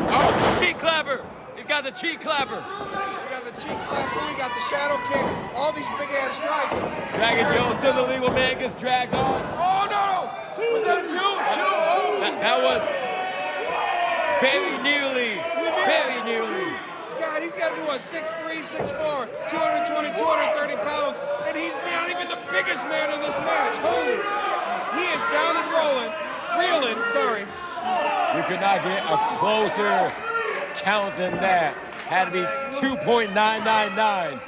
Oh, cheek clapper. He's got the cheek clapper. We got the cheek clapper. We got the shadow kick. All these big-ass strikes. Dragon Jones to the legal man gets dragged on. Oh, no. Was that a 2? 2. Oh. That was very nearly. Very nearly. God, he's got to do a 6'3", 6'4", 220, 230 pounds, and he's not even the biggest man in this match. Holy shit. He is down and reeling, sorry. You could not get a closer count than that. Had to be 2.999,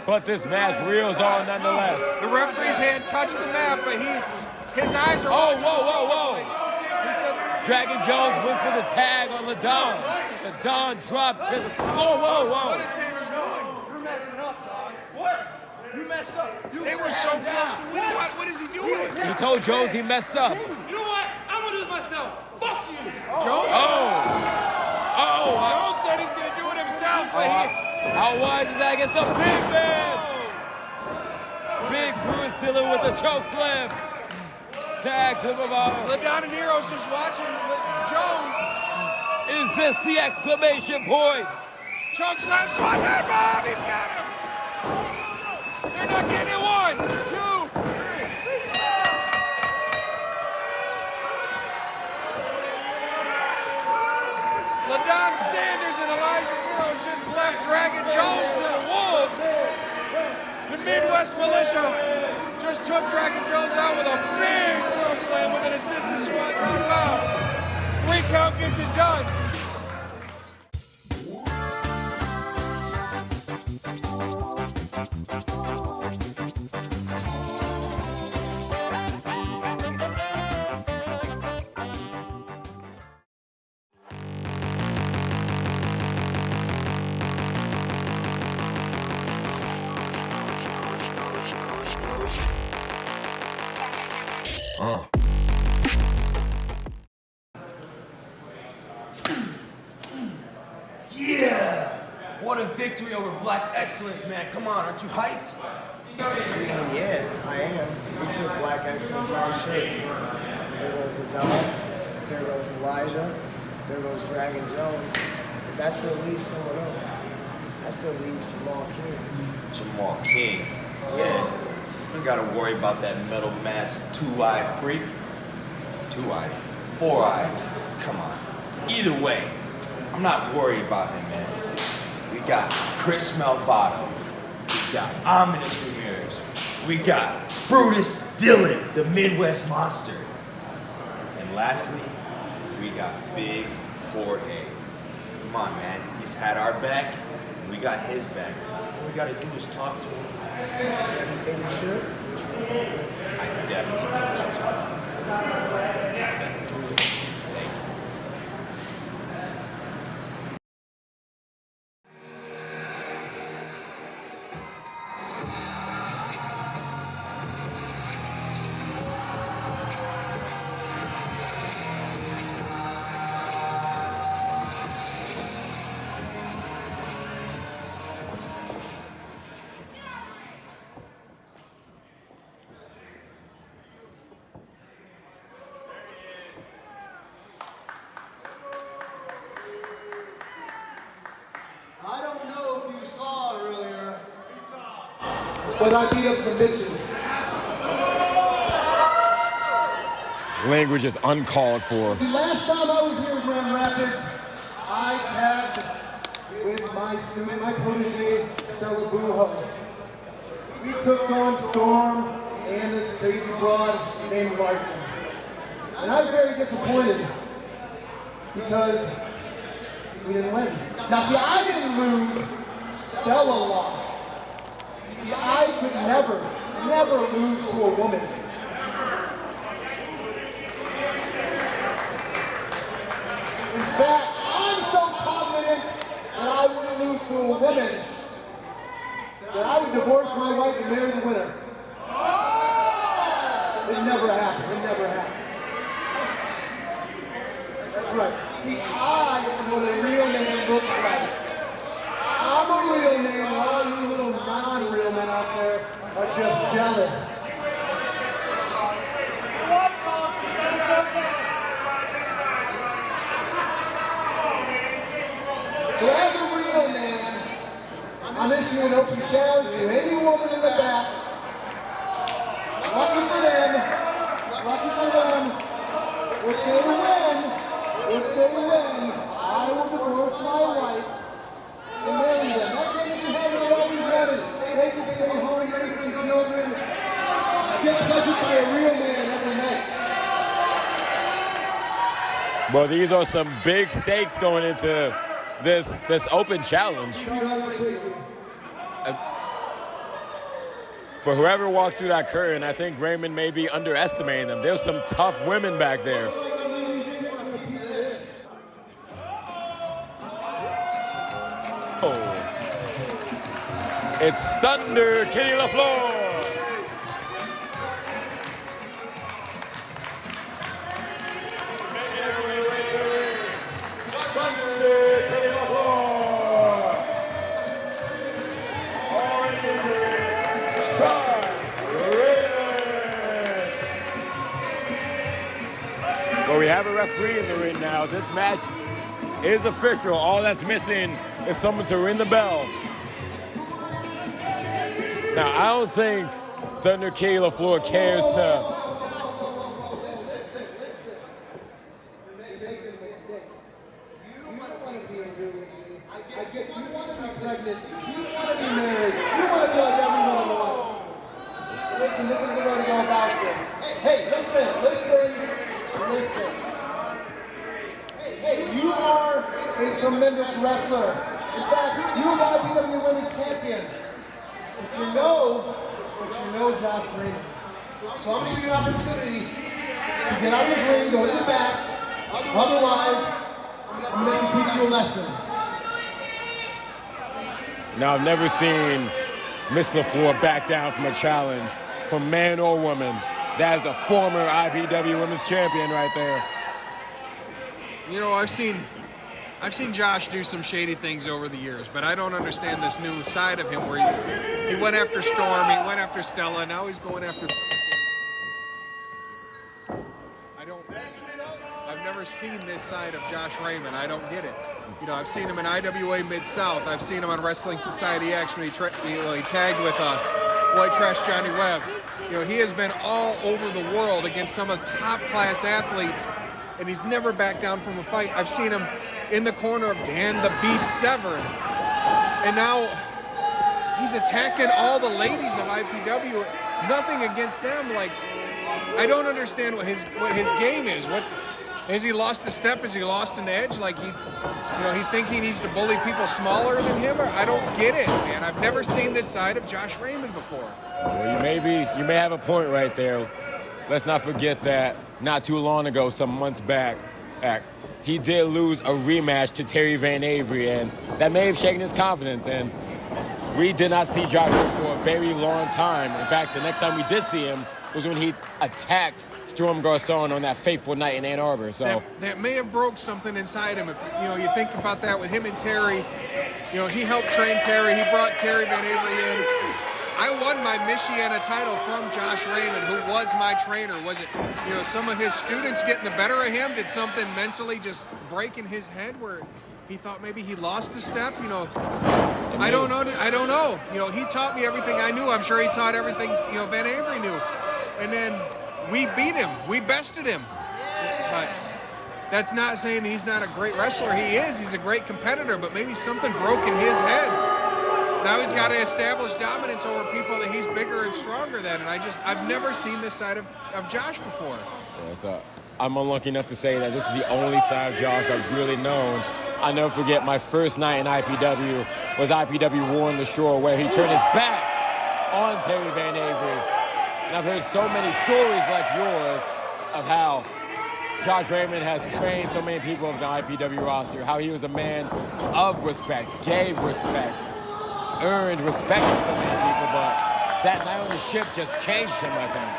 but this match reels on nonetheless. The referee's hand touched the mat, but his eyes are... Oh, whoa. Dragon Jones went for the tag on Ladon. Ladon dropped to the floor. Whoa. What is Sanders doing? You're messing up, dog. What? You messed up. They were so close to winning. What is he doing? He told Jones he messed up. You know what? I'm gonna do this myself. Fuck you. Jones? Jones said he's gonna do it himself, but how wide is that against the big man? Big Bruce dealing with the choke slam. Tag to Malvado. Ladon Nero's just watching Jones. Is this the exclamation point? Choke slam, swat that bomb. He's got him. They're not getting it. 1, 2, 3. Ladon Sanders and Elijah Burrows just left Dragon Jones to the Wolves. The Midwest Militia just took Dragon Jones out with a big choke slam with an assisted SWAT roundabout. 3 count gets it done. Yeah! What a victory over Black Excellence, man. Come on, aren't you hyped? Yeah, I am. We took Black Excellence out shit. There goes the dog. There goes Elijah. There goes Dragon Jones. But that still leaves someone else. That still leaves Jamal King. Jamal King. Yeah. You gotta worry about that metal mask 2-eye freak. 2-eye. 4-eye. Come on. Either way, I'm not worried about him, man. We got Chris Malvado. We got Ominous Ramirez. We got Brutus Dillon, the Midwest Monster. And lastly, we got Big Jorge. Come on, man. He's had our back, and we got his back. All we gotta do is talk to him. You think we should? We should talk to him. I definitely think we should talk to him. Thank you. I don't know if you saw earlier, but I beat up some bitches. Language is uncalled for. See, last time I was here in Grand Rapids, I tagged with my student, my protege, Stella Buho. We took on Storm and this crazy broad named Larkin. And I was very disappointed because we didn't win. Now see, I didn't lose, Stella lost. See, I could never lose to a woman. In fact, I'm so confident that I wouldn't lose to a woman that I would divorce my wife and marry the winner. It never happened, it never happened. That's right. See, I am what a real man looks like. I'm a real man, and all you little non-real men out there are just jealous. So as a real man, I'm issuing an open challenge to any woman in the back. Lucky for them, if they win, I will divorce my wife and marry them. That's what you have I've always wanted. They can stay home, raise some children, get pleasured by a real man every night. Well, these are some big stakes going into this open challenge. For whoever walks through that curtain, I think Raymond may be underestimating them. There's some tough women back there. Oh. It's Thunder Kenny LaFleur. Well, we have a referee in the ring now. This match is official. All that's missing is someone to ring the bell. Now, I don't think Thunder Kenny LaFleur cares to... Listen, this is the way to go about this. Hey, listen. Hey, you are a tremendous wrestler. In fact, you are the IPW Women's Champion. But you know Josh Freeman. So I'm giving you an opportunity to get out of this ring, go in the back. Otherwise, I'm going to teach you a lesson. Now, I've never seen Miss LaFleur back down from a challenge from man or woman. That is a former IPW Women's Champion right there. You know, I've seen Josh do some shady things over the years, but I don't understand this new side of him where he went after Storm, he went after Stella, now he's going after... I've never seen this side of Josh Raymond. I don't get it. You know, I've seen him in IWA Mid-South. I've seen him on Wrestling Society Action. He tagged with White Trash Johnny Webb. You know, he has been all over the world against some of the top-class athletes, and he's never backed down from a fight. I've seen him in the corner of Dan the Beast Severn. And now he's attacking all the ladies of IPW. Nothing against them. Like, I don't understand what his game is. What has he lost a step? Has he lost an edge? Like he think he needs to bully people smaller than him? Or I don't get it, man. I've never seen this side of Josh Raymond before. Well, you may have a point right there. Let's not forget that not too long ago, some months back, he did lose a rematch to Terry Van Avery, and that may have shaken his confidence. And we did not see Josh for a very long time. In fact, the next time we did see him was when he attacked Storm Garcon on that fateful night in Ann Arbor. So that may have broke something inside him. If you think about that with him and Terry, he helped train Terry. He brought Terry Van Avery in. I won my Michiana title from Josh Raymond, who was my trainer. Was it, some of his students getting the better of him? Did something mentally just break in his head where he thought maybe he lost a step? I don't know. He taught me everything I knew. I'm sure he taught everything, Van Avery knew. And then we beat him. We bested him. But that's not saying he's not a great wrestler. He is. He's a great competitor, but maybe something broke in his head. Now he's got to establish dominance over people that he's bigger and stronger than. And I've never seen this side of Josh before. Yeah, so I'm unlucky enough to say that this is the only side of Josh I've really known. I'll never forget my first night in IPW was IPW War on the Shore, where he turned his back on Terry Van Avery. And I've heard so many stories like yours of how Josh Raymond has trained so many people of the IPW roster, how he was a man of respect, gave respect, earned respect from so many people, but that night on the ship just changed him, I think.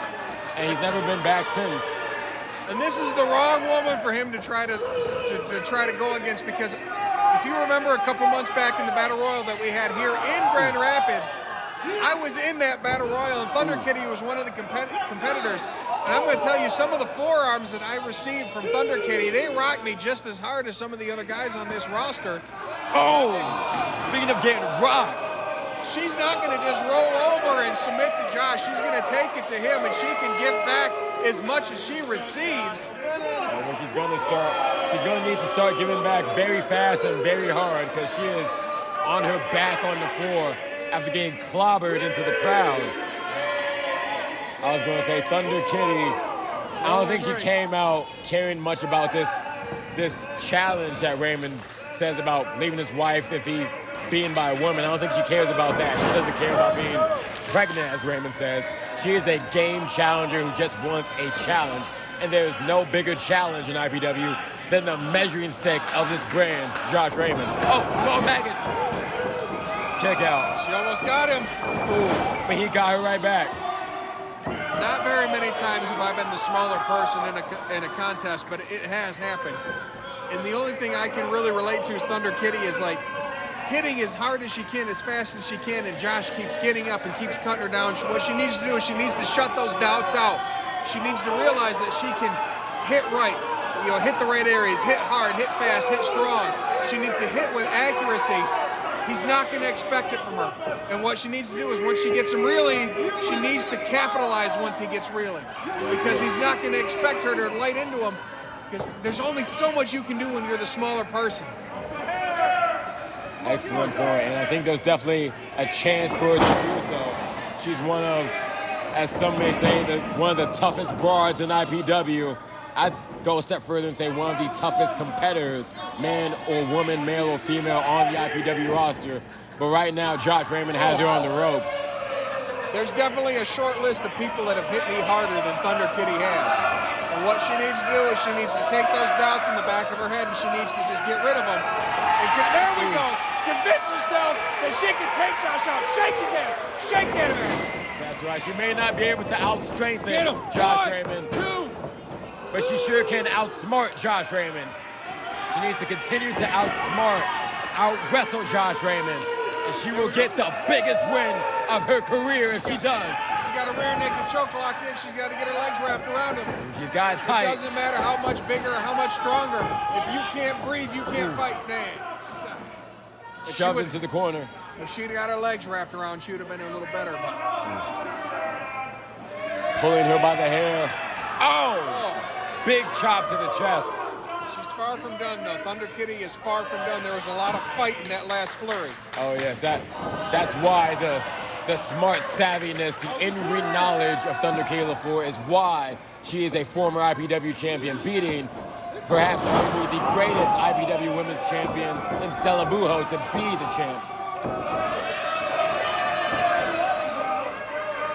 And he's never been back since. And this is the wrong woman for him to try to go against, because if you remember a couple months back in the Battle Royal that we had here in Grand Rapids, I was in that Battle Royal, and Thunder Kitty was one of the competitors. And I'm going to tell you, some of the forearms that I received from Thunder Kitty, they rocked me just as hard as some of the other guys on this roster. Oh, speaking of getting rocked. She's not going to just roll over and submit to Josh. She's going to take it to him, and she can give back as much as she receives. Well, she's going to need to start giving back very fast and very hard, because she is on her back on the floor after getting clobbered into the crowd. I was going to say Thunder Kitty, I don't think she came out caring much about this challenge that Raymond says about leaving his wife if he's being by a woman. I don't think she cares about that. She doesn't care about being pregnant, as Raymond says. She is a game challenger who just wants a challenge. And there's no bigger challenge in IPW than the measuring stick of this brand, Josh Raymond. Oh, small maggot. Kick out. She almost got him. Ooh, but he got her right back. Not very many times have I been the smaller person in a contest, but it has happened. And the only thing I can really relate to is Thunder Kitty is like hitting as hard as she can, as fast as she can, and Josh keeps getting up and keeps cutting her down. What she needs to do is she needs to shut those doubts out. She needs to realize that she can hit right, hit the right areas, hit hard, hit fast, hit strong. She needs to hit with accuracy. He's not going to expect it from her. And what she needs to do is once she gets him reeling, she needs to capitalize once he gets reeling. Because he's not going to expect her to light into him, because there's only so much you can do when you're the smaller person. Excellent point, and I think there's definitely a chance for her to do so. She's one of, as some may say, one of the toughest broads in IPW. I'd go a step further and say one of the toughest competitors, man or woman, male or female, on the IPW roster. But right now, Josh Raymond has her on the ropes. There's definitely a short list of people that have hit me harder than Thunder Kitty has. And what she needs to do is she needs to take those doubts in the back of her head, and she needs to just get rid of them. And there we go. Convince herself that she can take Josh out. Shake his ass. Shake that ass. That's right. She may not be able to out-strengthen One, Josh Raymond, two. but she sure can outsmart Josh Raymond. She needs to continue to outsmart, out-wrestle Josh Raymond, and she will get the biggest win of her career if she does. She's got a rear naked choke locked in. She's got to get her legs wrapped around him. She's got it tight. It doesn't matter how much bigger or how much stronger. If you can't breathe, you can't fight. Shoved into the corner. If she'd got her legs wrapped around, she would have been a little better. But pulling her by the hair. Oh! Big chop to the chest. She's far from done, though. Thunder Kitty is far from done. There was a lot of fight in that last flurry. Oh, yes. That That's why the smart savviness, the in-ring knowledge of Thunder K. LaFleur is why she is a former IPW champion, beating perhaps arguably the greatest IPW women's champion in Stella Buho to be the champ.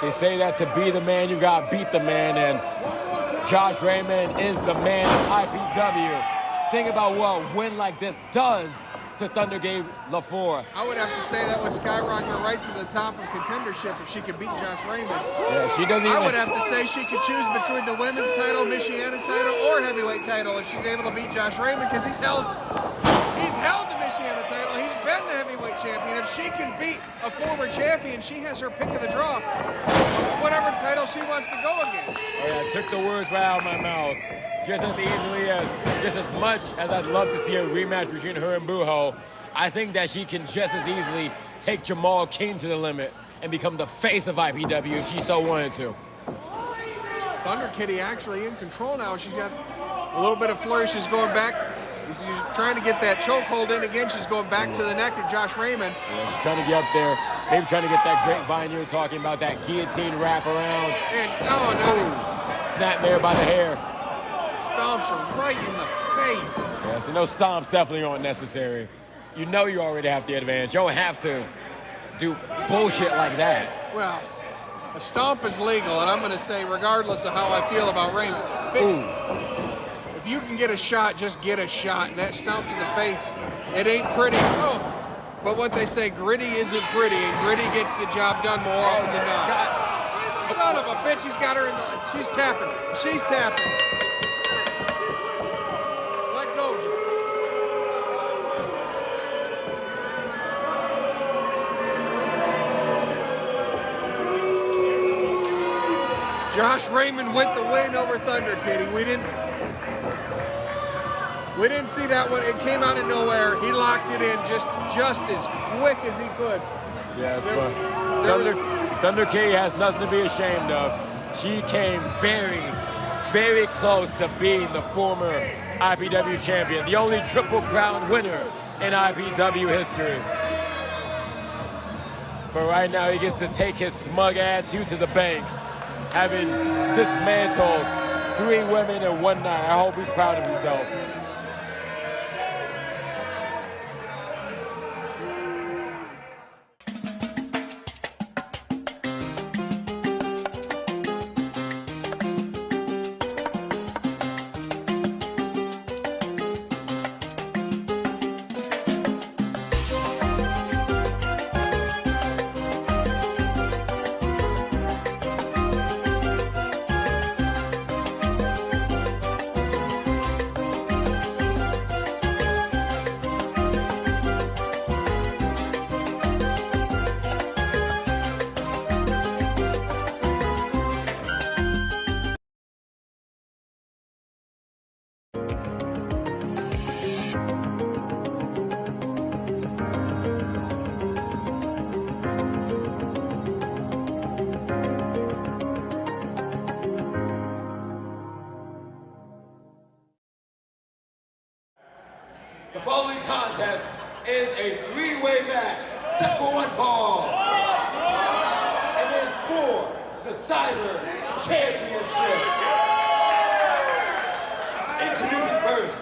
They say that to be the man, you gotta beat the man, and Josh Raymond is the man of IPW. Think about what a win like this does to Thunder K. LaFleur. I would have to say that would skyrocket her right to the top of contendership if she could beat Josh Raymond. Yeah, she doesn't even... I would have to say she could choose between the women's title, Michiana title, or heavyweight title if she's able to beat Josh Raymond, because he's held the Michiana title. He's been the heavyweight champion. If she can beat a former champion, she has her pick of the draw. Whatever title she wants to go against. Oh yeah, I took the words right out of my mouth. Just as much as I'd love to see a rematch between her and Buho, I think that she can just as easily take Jamal King to the limit and become the face of IPW if she so wanted to. Thunder Kitty actually in control now. She's got a little bit of flourish. She's going back. She's trying to get that chokehold in again. She's going back to the neck of Josh Raymond. Yeah, she's trying to get up there. Maybe trying to get that grapevine you were talking about, that guillotine wrap around. And, oh, no. Snap by the hair. Stomps her right in the face. Yeah, so no stomps definitely aren't necessary. You know you already have the advantage. You don't have to do bullshit like that. Well, a stomp is legal, and I'm going to say, regardless of how I feel about Raymond, if you can get a shot, just get a shot. And that stomp to the face, it ain't pretty. Oh, but what they say, gritty isn't pretty, and gritty gets the job done more often than not. Son of a bitch, he's got her in the... She's tapping. She's tapping. Let go. Josh Raymond with the win over Thunder Kitty. We didn't see that one. It came out of nowhere. He locked it in just as quick as he could. Yes, but Thunder Kitty has nothing to be ashamed of. She came very, very close to being the former IPW champion, the only Triple Crown winner in IPW history. But right now he gets to take his smug attitude to the bank, having dismantled 3 women in one night. I hope he's proud of himself. The following contest is a 3-way match set for one fall. And it is for the Cyber Championship. Introducing first,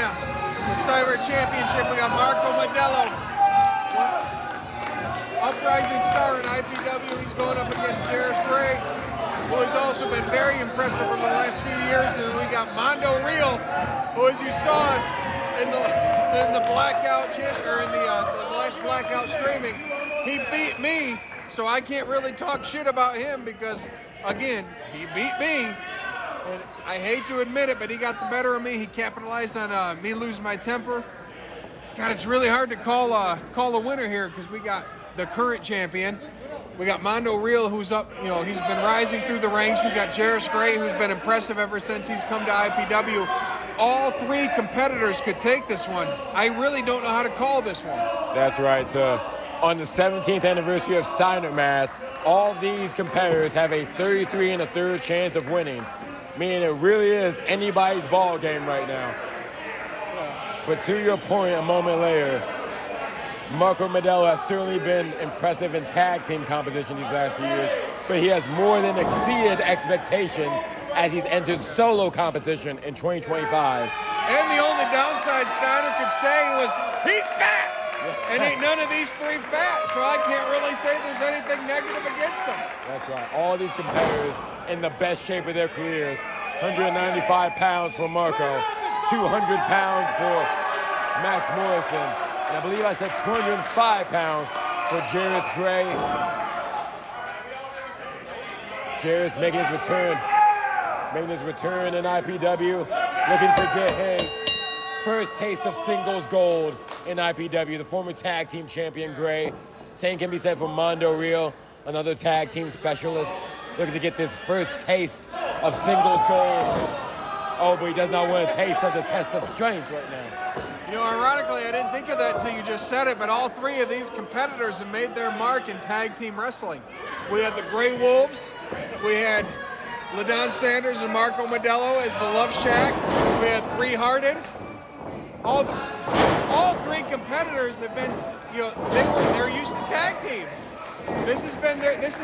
the Cyber Championship, we got Marco Modelo, uprising star in IPW. He's going up against Jairus Gray, who has also been very impressive over the last few years. And then we got Mondo Real, who, as you saw in the blackout or in the last blackout streaming, he beat me. So I can't really talk shit about him because, again, he beat me. And I hate to admit it, but he got the better of me. He capitalized on me losing my temper. God, it's really hard to call a winner here because we got the current champion. We got Mondo Real, who's up, he's been rising through the ranks. We got Jairus Gray, who's been impressive ever since he's come to IPW. All three competitors could take this one. I really don't know how to call this one. That's right. On the 17th anniversary of Steiner Math, all these competitors have a 33 1/3 chance of winning, meaning it really is anybody's ball game right now. But to your point a moment later, Marco Modelo has certainly been impressive in tag team competition these last few years, but he has more than exceeded expectations as he's entered solo competition in 2025. And the only downside Steiner could say was, he's fat! And ain't none of these three fat, so I can't really say there's anything negative against them. That's right. All these competitors in the best shape of their careers. 195 pounds for Marco, 200 pounds for Max Morrison, and I believe I said 205 pounds for Jairus Gray. Jairus making his return in IPW, looking to get his first taste of singles gold in IPW. The former tag team champion Gray. Same can be said for Mondo Real, another tag team specialist, looking to get this first taste of singles gold. Oh, but he does not want a taste of the test of strength right now. Ironically, I didn't think of that until you just said it, but all three of these competitors have made their mark in tag team wrestling. We had the Grey Wolves, we had LaDon Sanders and Marco Modelo as the Love Shack, we had Three Hearted. All three competitors have been, they're used to tag teams. This is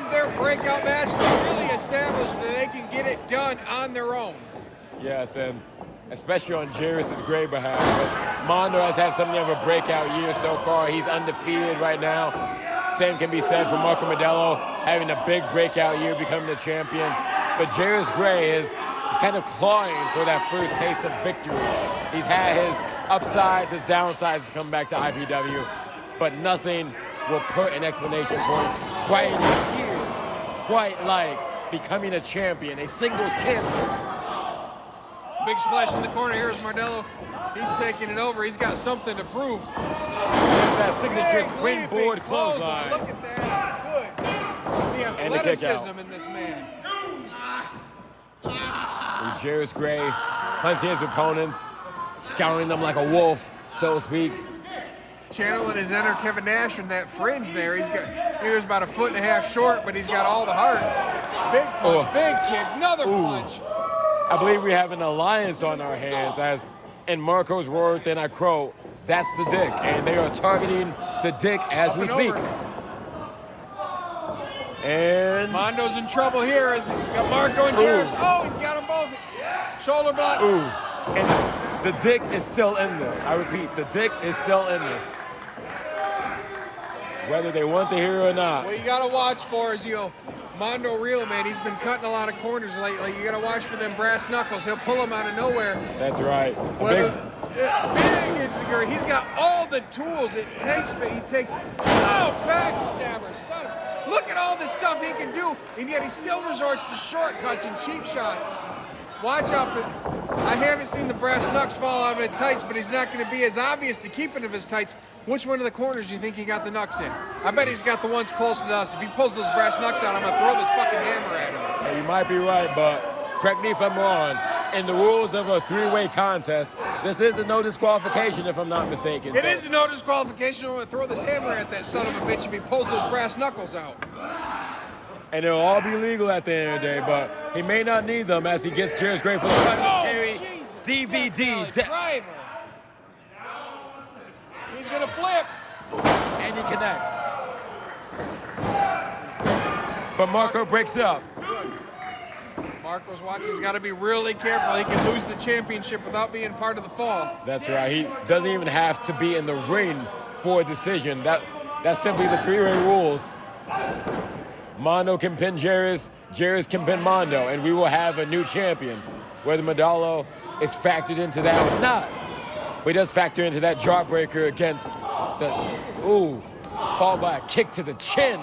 their breakout match to really establish that they can get it done on their own. Yes, and especially on Jairus' great behalf, because Mondo has had something of a breakout year so far. He's undefeated right now. Same can be said for Marco Modelo, having a big breakout year, becoming the champion. But Jairus Gray is kind of clawing for that first taste of victory. He's had his upsides, his downsides coming back to IPW, but nothing will put an explanation point quite here, quite like becoming a champion, a singles champion. Big splash in the corner. Here's Modelo. He's taking it over. He's got something to prove. There's that signature springboard clothesline. Look at that. Good. The athleticism in this man. Jairus Gray hunting his opponents, scouring them like a wolf, so to speak. Channeling his inner Kevin Nash in that fringe there. He was about 1.5 feet short, but he's got all the heart. Big punch, big kick, another punch. I believe we have an alliance on our hands, as in Marco's words, and I quote, "That's the dick," and they are targeting the dick as we speak. And Mondo's in trouble here as we got Marco and Jairus. Oh, he's got them both. Shoulder block. And the dick is still in this. I repeat, the dick is still in this. Whether they want to hear it or not. What you got to watch for is, Mondo Real, man, he's been cutting a lot of corners lately. You got to watch for them brass knuckles. He'll pull them out of nowhere. That's right. Big insecure. He's got all the tools it takes, but he takes, backstabber, son of, look at all the stuff he can do, and yet he still resorts to shortcuts and cheap shots. Watch out for, I haven't seen the brass knucks fall out of his tights, but he's not going to be as obvious to keeping of his tights. Which one of the corners do you think he got the knucks in? I bet he's got the ones closest to us. If he pulls those brass knucks out, I'm going to throw this fucking hammer at him. Yeah, you might be right, but correct me if I'm wrong. In the rules of a three-way contest, this is a no disqualification if I'm not mistaken. It is a no disqualification. I'm going to throw this hammer at that son of a bitch if he pulls those brass knuckles out. And it'll all be legal at the end of the day, but he may not need them as he gets Jairus Gray for the final carry. DVD. Driver. He's going to flip. And he connects. But Marco breaks up. Marco's watching. He's got to be really careful. He can lose the championship without being part of the fall. That's right. He doesn't even have to be in the ring for a decision. That's simply the three-way rules. Mondo can pin Jarris, Jarris can pin Mondo, and we will have a new champion. Whether Modelo is factored into that or not, but he does factor into that jawbreaker against the, fall by a kick to the chin.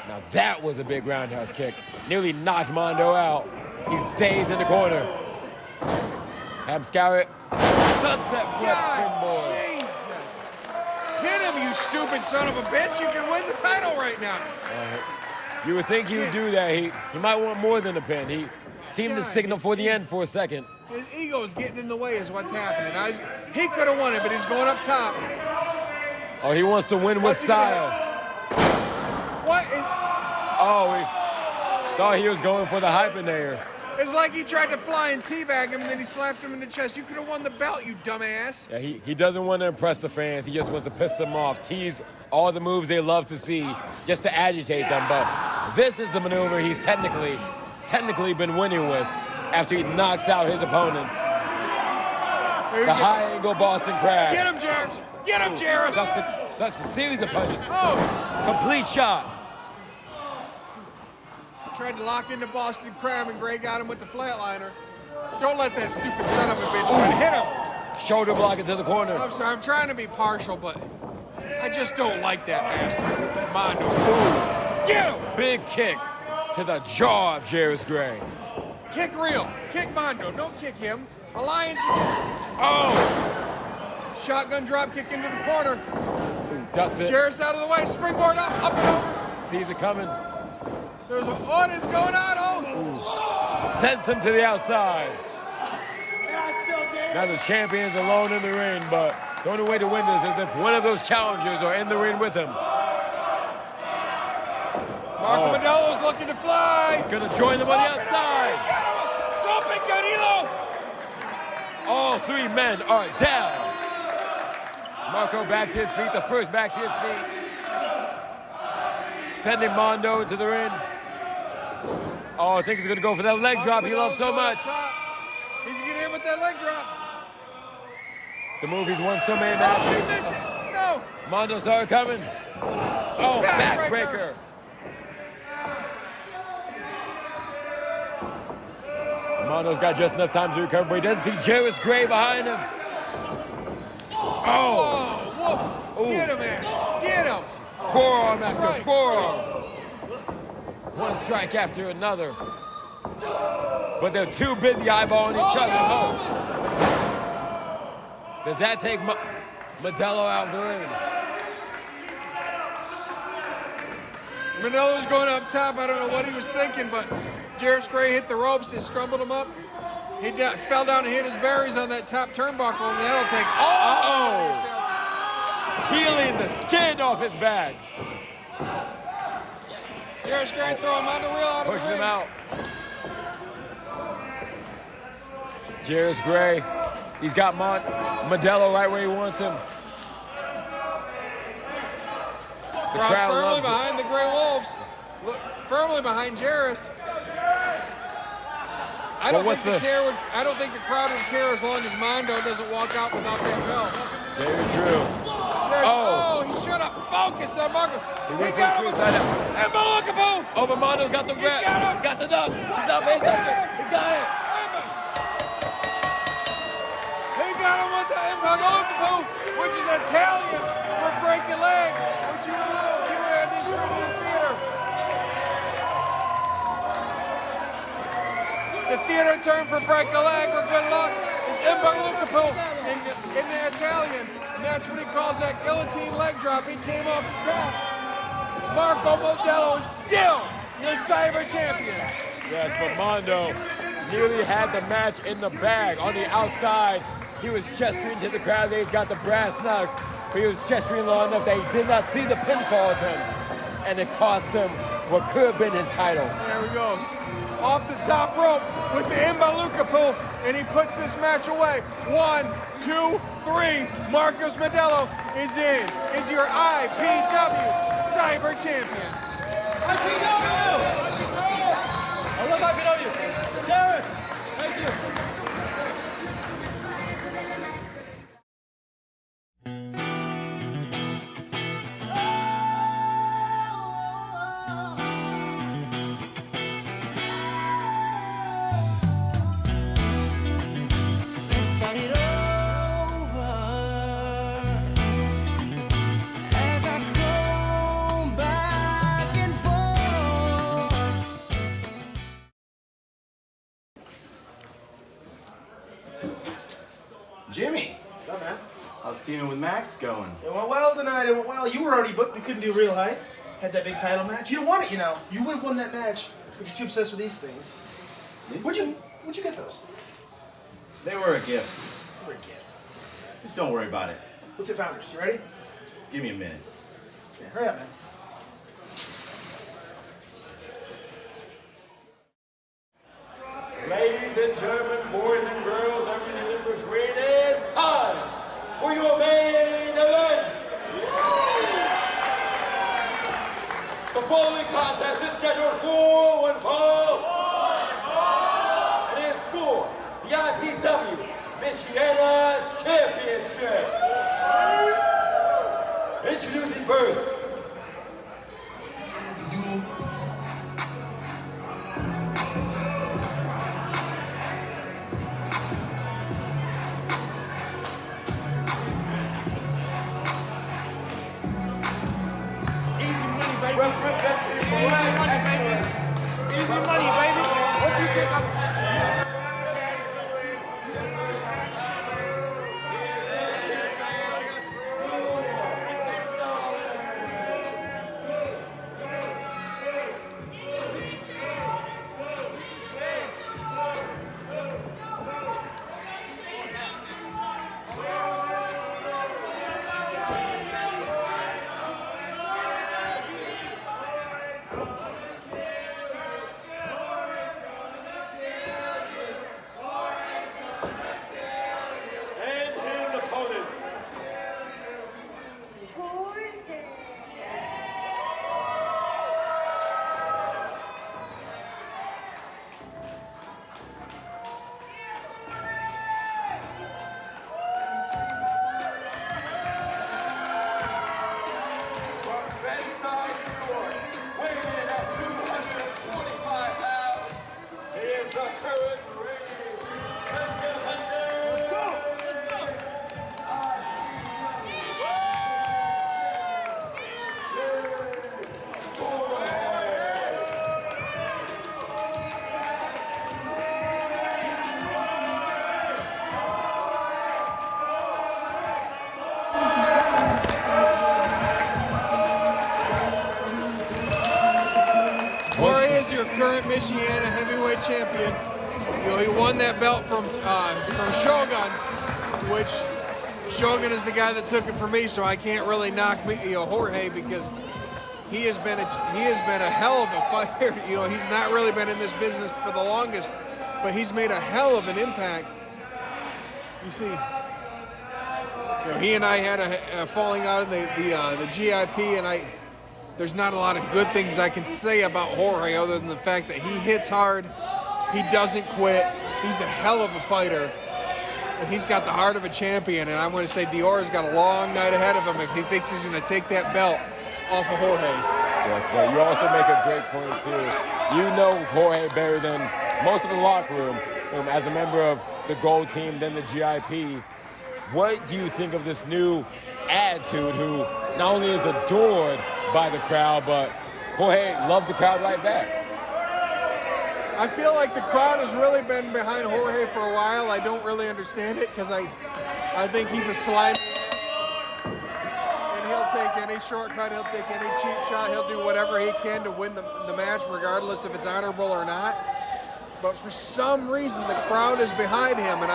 Now that was a big roundhouse kick. Nearly knocked Mondo out. He's dazed in the corner. Ham Scout, sunset flip springboard. Jesus. Hit him, you stupid son of a bitch. You can win the title right now. You would think he would do that. He might want more than a pin. He seemed to signal for the end for a second. His ego's getting in the way is what's happening. He could have won it, but he's going up top. Oh, he wants to win with style. What is... Oh, he thought he was going for the hyphenator. It's like he tried to fly and teabag him, and then he slapped him in the chest. You could have won the belt, you dumbass. Yeah, he doesn't want to impress the fans. He just wants to piss them off, tease all the moves they love to see, just to agitate them. But this is the maneuver he's technically been winning with after he knocks out his opponents. The high-angle Boston Crab. Get him, Jarris. Get him, Jarris. Ducks a series of punches. Oh. Complete shot. Tried to lock into Boston Crab, and Gray got him with the flatliner. Don't let that stupid son of a bitch win. Hit him. Shoulder block into the corner. I'm sorry, I'm trying to be partial, but I just don't like that bastard. Mondo. Get him. Big kick to the jaw of Jarris Gray. Kick real. Kick Mondo. Don't kick him. Alliance against... Oh! Shotgun drop kick into the corner. Ducks it. Jarris out of the way. Springboard up and over. Sees it coming. There's what is going on? Oh! Sends him to the outside. Now the champion's alone in the ring, but the only way to win this is if one of those challengers are in the ring with him. Marco Modelo's looking to fly. He's going to join them on the outside. Tope Canelo. All three men are down. Marco back to his feet, the first back to his feet. Sending Mondo into the ring. Oh, I think he's going to go for that leg drop he loves so much. He's going to get in with that leg drop. The move he's won so many Oh, he matches. missed it. No. Mondo saw it coming. Oh, backbreaker. Mondo's got just enough time to recover, but he doesn't see Jarris Gray behind him. Oh, whoa. Get him, man. Get him. Forearm after forearm. One strike after another. But they're too busy eyeballing each other. Does that take Modelo out of the ring? Modelo's going up top. I don't know what he was thinking, but Jarris Gray hit the ropes. It scrambled him up. He fell down and hit his berries on that top turnbuckle, and that'll take... Peeling the skin off his back. Jarris Gray throwing Mondo Real out of the ring. Pushing him out. Jarris Gray, he's got Modelo right where he wants him. The crowd firmly loves behind the Gray Wolves. Look, firmly behind Jarris. I don't think the crowd would care as long as Mondo doesn't walk out without that belt. Very true. He should have focused on Marco. He got him. Unbelievable. Oh, but Mondo's got the grab. He's got the ducks. He's not base after. He's got it. He got him with the Unbelievable, which is Italian for break your leg, which you know you were in the theater. The theater term for break a leg or good luck is Unbelievable in the Italian. And that's what he calls that guillotine leg drop. He came off the top. Marco Modelo is still your cyber champion. Yes, but Mondo nearly had the match in the bag. On the outside, he was gesturing to the crowd that he's got the brass knucks, but he was gesturing long enough that he did not see the pinfall attempt, and it cost him what could have been his title. There he goes. Off the top rope with the Imbaluka, and he puts this match away. 1, 2, 3. Marcos Modelo is your IPW Cyber Champion. I love IPW. Terrence, thank you. Jimmy, What's up, man? how's teaming with Max going? It went well tonight. It went well. You were already booked. We couldn't do real high. Had that big title match. You didn't want it, you know. You would have won that match, but you're too obsessed with these things. Where'd you get those? They were a gift. They were a gift. Just don't worry about it. Let's hit Founders. You ready? Give me a minute. Yeah, hurry up, man. Ladies and gentlemen, boys and girls, everything in between, it's time for your main event. The following contest is scheduled for one fall. It is for the IPW Michiana Championship. Introducing first. Representing Black Excellence. Easy money, baby. What do you think of? Your current Michiana heavyweight champion. You know, he won that belt from Shogun, which Shogun is the guy that took it from me, so I can't really knock Jorge because he has been a hell of a fighter. You know, he's not really been in this business for the longest, but he's made a hell of an impact. You see, you know, he and I had a falling out in the GIP, and there's not a lot of good things I can say about Jorge other than the fact that he hits hard, he doesn't quit, he's a hell of a fighter, and he's got the heart of a champion, and I'm going to say Dior's got a long night ahead of him if he thinks he's going to take that belt off of Jorge. Yes, but you also make a great point, too. You know Jorge better than most of the locker room. As a member of the Gold Team, then the GIP, what do you think of this new attitude who not only is adored by the crowd, but Jorge loves the crowd right back? I feel like the crowd has really been behind Jorge for a while. I don't really understand it because I think he's a slimy ass. And he'll take any shortcut, he'll take any cheap shot, he'll do whatever he can to win the match regardless if it's honorable or not. But for some reason the crowd is behind him, and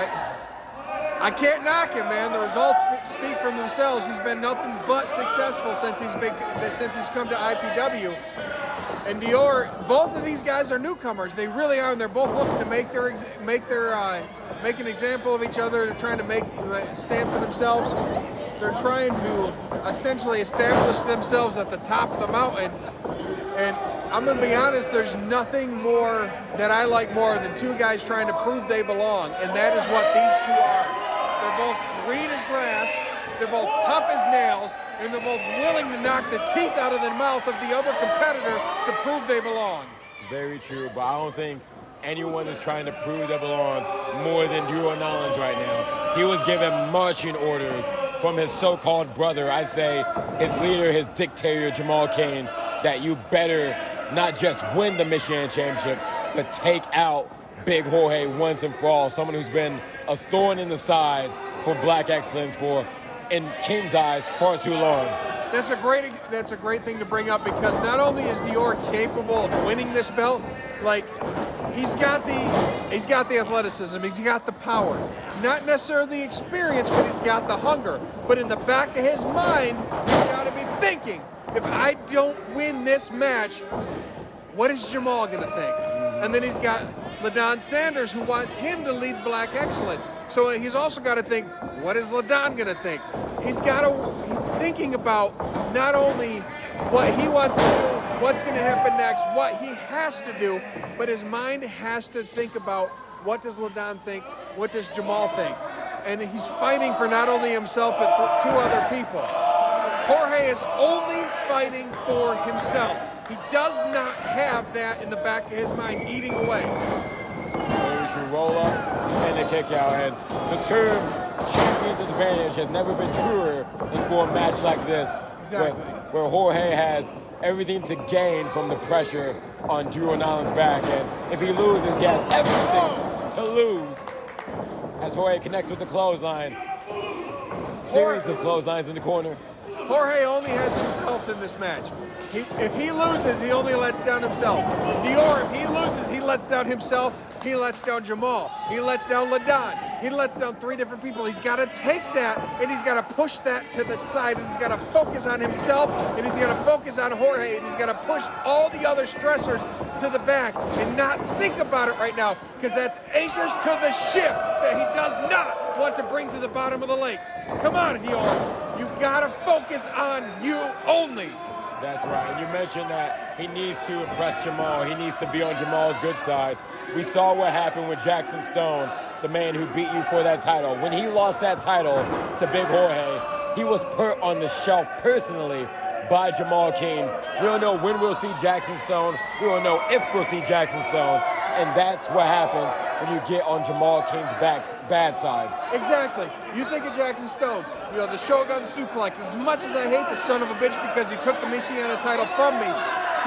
I can't knock him, man. The results speak for themselves. He's been nothing but successful since he's come to IPW. And Dior, both of these guys are newcomers. They really are, and they're both looking to make an example of each other. They're trying to stand for themselves. they're trying to essentially establish themselves at the top of the mountain. And I'm going to be honest, there's nothing more that I like more than two guys trying to prove they belong, and that is what these two are. They're both green as grass, they're both tough as nails, and they're both willing to knock the teeth out of the mouth of the other competitor to prove they belong. Very true, but I don't think anyone is trying to prove they belong more than Drew Nolens right now. He was given marching orders from his so-called brother, I'd say his leader, his dictator, Jamal Cain, that you better not just win the Michigan Championship, but take out Big Jorge once and for all, someone who's been a thorn in the side for black excellence for, in King's eyes, far too long. That's a great thing to bring up, because not only is Dior capable of winning this belt, like he's got the athleticism, he's got the power, not necessarily the experience, but he's got the hunger. But in the back of his mind, he's got to be thinking, if I don't win this match, what is Jamal gonna think? And then he's got LaDon Sanders, who wants him to lead black excellence. So he's also got to think, what is LaDon gonna think? He's thinking about not only what he wants to do, what's gonna happen next, what he has to do, but his mind has to think about, what does LaDon think, what does Jamal think? And he's fighting for not only himself, but two other people. Jorge is only fighting for himself. He does not have that in the back of his mind eating away. Very true. Roll up and a kick out. And the term champion's advantage has never been truer than for a match like this. Exactly. Where Jorge has everything to gain from the pressure on Drew Nolens' back. And if he loses, he has everything to lose. As Jorge connects with the clothesline. Series of clotheslines in the corner. Jorge only has himself in this match. If he loses, he only lets down himself. Dior, if he loses, he lets down himself. He lets down Jamal. He lets down LaDon. He lets down three different people. He's got to take that, and he's got to push that to the side, and he's got to focus on himself, and he's got to focus on Jorge, and he's got to push all the other stressors to the back and not think about it right now, because that's anchors to the ship that he does not want to bring to the bottom of the lake. Come on, Dior. You got to focus on you only. That's right. And you mentioned that he needs to impress Jamal. He needs to be on Jamal's good side. We saw what happened with Jackson Stone, the man who beat you for that title. When he lost that title to Big Jorge, he was put on the shelf personally by Jamal Cain. We don't know when we'll see Jackson Stone. We don't know if we'll see Jackson Stone. And that's what happens when you get on Jamal Cain's bad side. Exactly. You think of Jackson Stone, you know, the Shogun suplex. As much as I hate the son of a bitch because he took the Michiana title from me,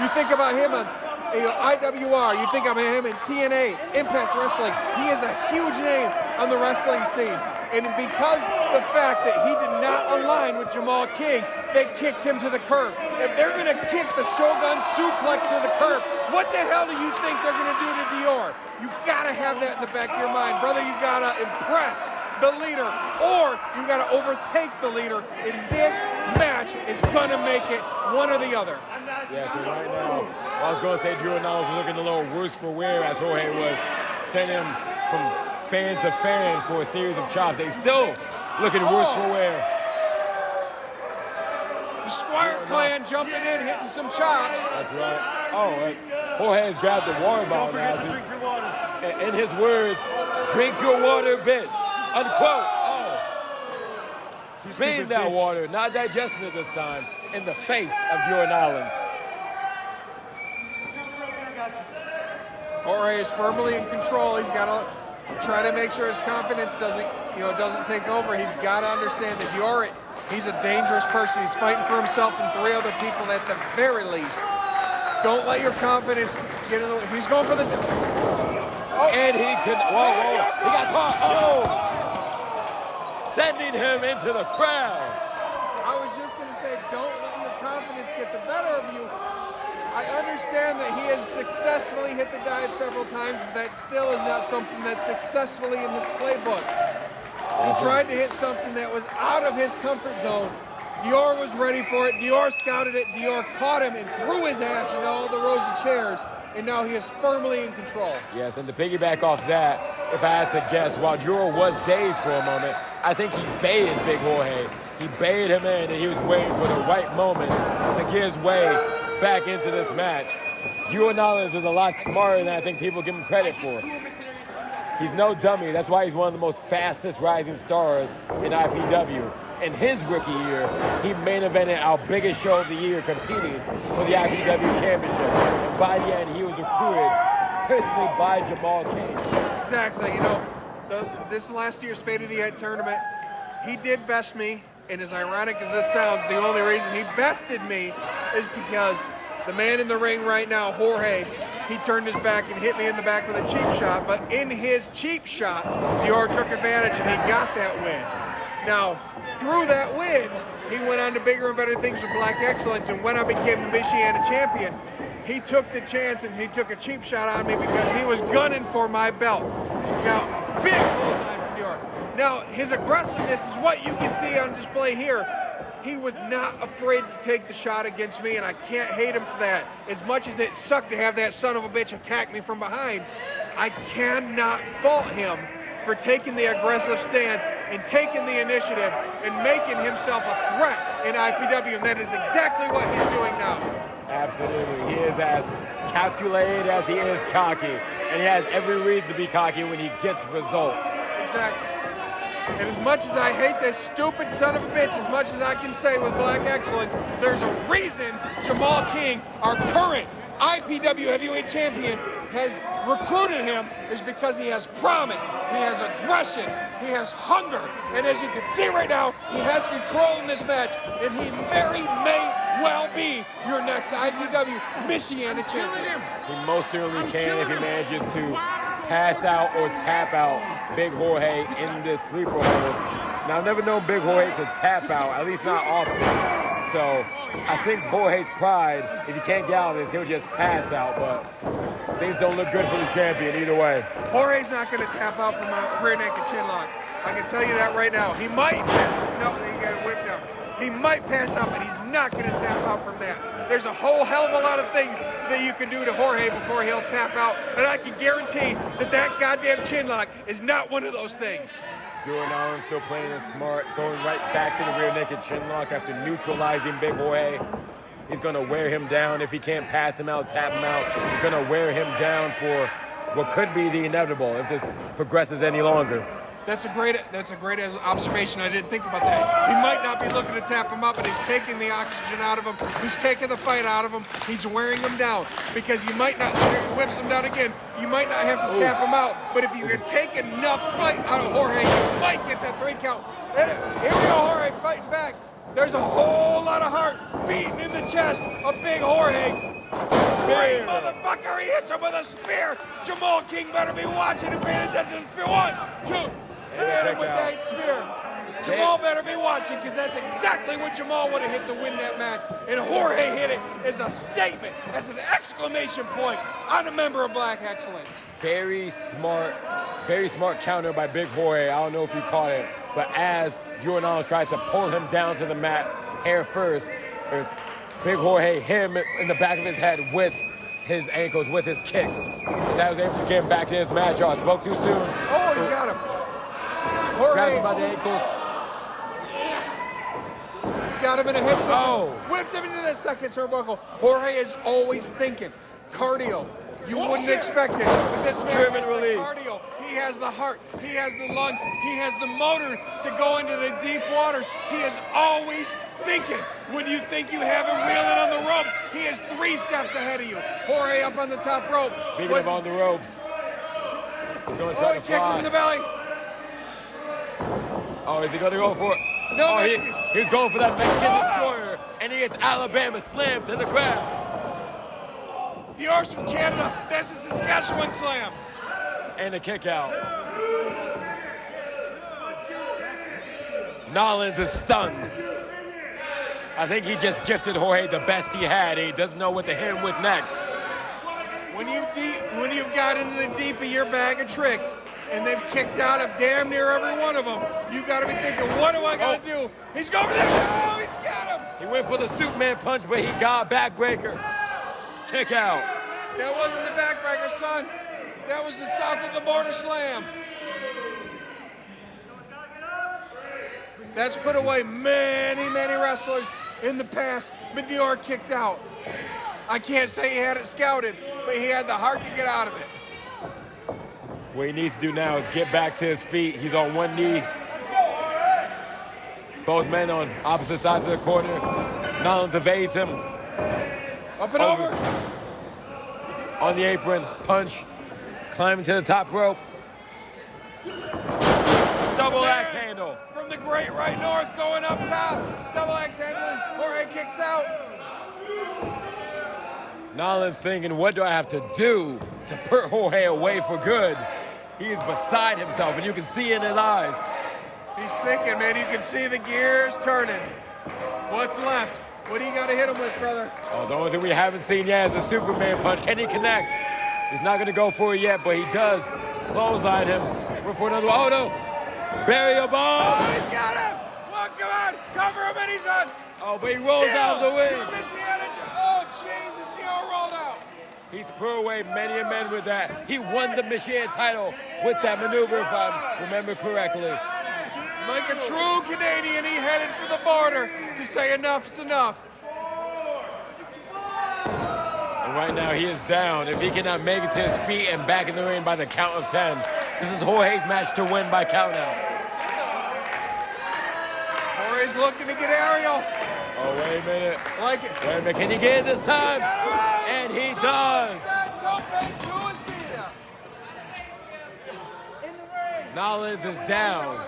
you think about him on IWR, you think of him in TNA, Impact Wrestling. He is a huge name on the wrestling scene. And because the fact that he did not align with Jamal King, they kicked him to the curb. If they're going to kick the Shogun suplex to the curb, what the hell do you think they're going to do to Dior? You got to have that in the back of your mind. Brother, you got to impress the leader, or you got to overtake the leader. And this match is going to make it one or the other. Yeah, so right now, I was going to say Drew Nolens was looking a little worse for wear as Jorge was sending him from fan to fan for a series of chops. He's still looking worse for wear. The Squire clan jumping in, hitting some chops. That's right. Oh, Jorge has grabbed the water bottle now. Drink your water. In his words, drink your water, bitch. Unquote. Oh. Spitting that water, not digesting it this time, in the face of Drew Nolens. Jorge is firmly in control. He's got to try to make sure his confidence doesn't take over. He's got to understand that Dior, he's a dangerous person. He's fighting for himself and three other people at the very least. Don't let your confidence get in the way. He's going for the... Oh. And he could... Whoa. He got caught. Oh! Sending him into the crowd. I was just going to say, don't let your confidence get the better of you. I understand that he has successfully hit the dive several times, but that still is not something that's successfully in his playbook. He tried to hit something that was out of his comfort zone, Dior was ready for it. Dior scouted it. Dior caught him and threw his ass into all the rows of chairs, and now he is firmly in control. Yes, and to piggyback off that, if I had to guess, while Dior was dazed for a moment, I think he baited Big Jorge. He baited him in, and he was waiting for the right moment to get his way back into this match. Dior Nolens is a lot smarter than I think people give him credit for. He's no dummy. That's why he's one of the most fastest rising stars in IPW. In his rookie year, he main evented our biggest show of the year competing for the IPW Championship. And by the end, he was recruited personally by Jamal King. Exactly. You know, this last year's Fate of the Eight tournament, he did best me. And as ironic as this sounds, the only reason he bested me is because the man in the ring right now, Jorge, he turned his back and hit me in the back with a cheap shot. But in his cheap shot, Dior took advantage and he got that win. Now, through that win, he went on to bigger and better things with Black Excellence. And when I became the Michiana champion, he took the chance and he took a cheap shot on me because he was gunning for my belt. Now, big clothesline from Dior. Now, his aggressiveness is what you can see on display here. He was not afraid to take the shot against me, and I can't hate him for that. As much as it sucked to have that son of a bitch attack me from behind, I cannot fault him for taking the aggressive stance and taking the initiative and making himself a threat in IPW, and that is exactly what he's doing now. Absolutely. He is as calculated as he is cocky, and he has every reason to be cocky when he gets results. Exactly. And as much as I hate this stupid son of a bitch, as much as I can say with Black Excellence, there's a reason Jamal King, our current IPW heavyweight champion, has recruited him, is because he has promise, he has aggression, he has hunger, and as you can see right now, he has control in this match, and he very may well be your next IPW Michiana champion. He most certainly can if he manages to pass out or tap out Big Jorge in this sleeper hold. Now, I've never known Big Jorge to tap out, at least not often. So I think Jorge's pride, if he can't get out of this, he'll just pass out, but things don't look good for the champion either way. Jorge's not going to tap out from a rear naked chin lock. I can tell you that right now. He might pass out. No, he got it whipped out. He might pass out, but he's not going to tap out from that. There's a whole hell of a lot of things that you can do to Jorge before he'll tap out, and I can guarantee that that goddamn chin lock is not one of those things. Dior Nolens still playing it smart, going right back to the rear naked chin lock after neutralizing Big Jorge. He's going to wear him down. If he can't pass him out, tap him out, he's going to wear him down for what could be the inevitable if this progresses any longer. That's a great observation. I didn't think about that. He might not be looking to tap him up, but he's taking the oxygen out of him. He's taking the fight out of him. He's wearing him down because you might not, whips him down again, you might not have to tap him out, but if you can take enough fight out of Jorge, you might get that 3 count. Here we go, Jorge fighting back. There's a whole lot of heart beating in the chest of Big Jorge. Great motherfucker, he hits him with a spear. Jamal King better be watching and paying attention to the spear. 1, 2. He hit him with that spear. Jamal better be watching because that's exactly what Jamal would have hit to win that match. And Jorge hit it as a statement, as an exclamation point on a member of Black Excellence. Very smart counter by Big Jorge. I don't know if you caught it, but as Dior Nolens tried to pull him down to the mat hair first, there's Big Jorge hit him in the back of his head with his ankles, with his kick. And that was able to get him back in his match. I spoke too soon. Oh, he's got him. Grabs him by the ankles. He's got him in a head scissors. Oh. Whipped him into the second turnbuckle. Jorge is always thinking. Cardio. You wouldn't expect it. But this man has the cardio. He has the heart. He has the lungs. He has the motor to go into the deep waters. He is always thinking. When you think you have him reeling on the ropes, he is 3 steps ahead of you. Jorge up on the top rope. Speaking of on the ropes, he's going to try to fly. Kicks him in the belly. Oh, is he going to go for it? No, he's going for that Mexican destroyer, and he gets Alabama slammed to the ground. Dior's from Canada. This is the Saskatchewan slam. And a kick out. Nolens is stunned. I think he just gifted Jorge the best he had, and he doesn't know what to hit him with next. When you've got into the deep of your bag of tricks, and they've kicked out of damn near every one of them, you got to be thinking, what do I got to do? He's going for that. Oh, he's got Went for the Superman punch, but he got backbreaker. Kick out. That wasn't the backbreaker, son. That was the south of the border slam. That's put away many, many wrestlers in the past. Meteor kicked out. I can't say he had it scouted, but he had the heart to get out of it. What he needs to do now is get back to his feet. He's on one knee. Both men on opposite sides of the corner. Nollins evades him. Up and over. On the apron, punch. Climbing to the top rope. Double axe handle. From the great right north going up top. Double axe handling. Jorge kicks out. Nollins thinking, what do I have to do to put Jorge away for good? He is beside himself, and you can see in his eyes. He's thinking, man. You can see the gears turning. What's left? What do you got to hit him with, brother? Oh, the only thing we haven't seen yet is a Superman punch. Can he connect? He's not going to go for it yet, but he does clothesline him. We're for another. Oh, no. Burial bomb. Oh, he's got him. Look, come on. Cover him, and he's on. Oh, but he rolls out of the way. Oh, Jesus. The arm rolled out. He's put away many a men with that. He won the Michigan title with that maneuver, if I remember correctly. Like a true Canadian, he headed for the border to say enough's enough. And right now he is down. If he cannot make it to his feet and back in the ring by the count of 10, this is Jorge's match to win by count out. Jorge's looking to get aerial. Oh, wait a minute. Like it. Wait a minute. Can he get it this time? And he does. Nollins is down.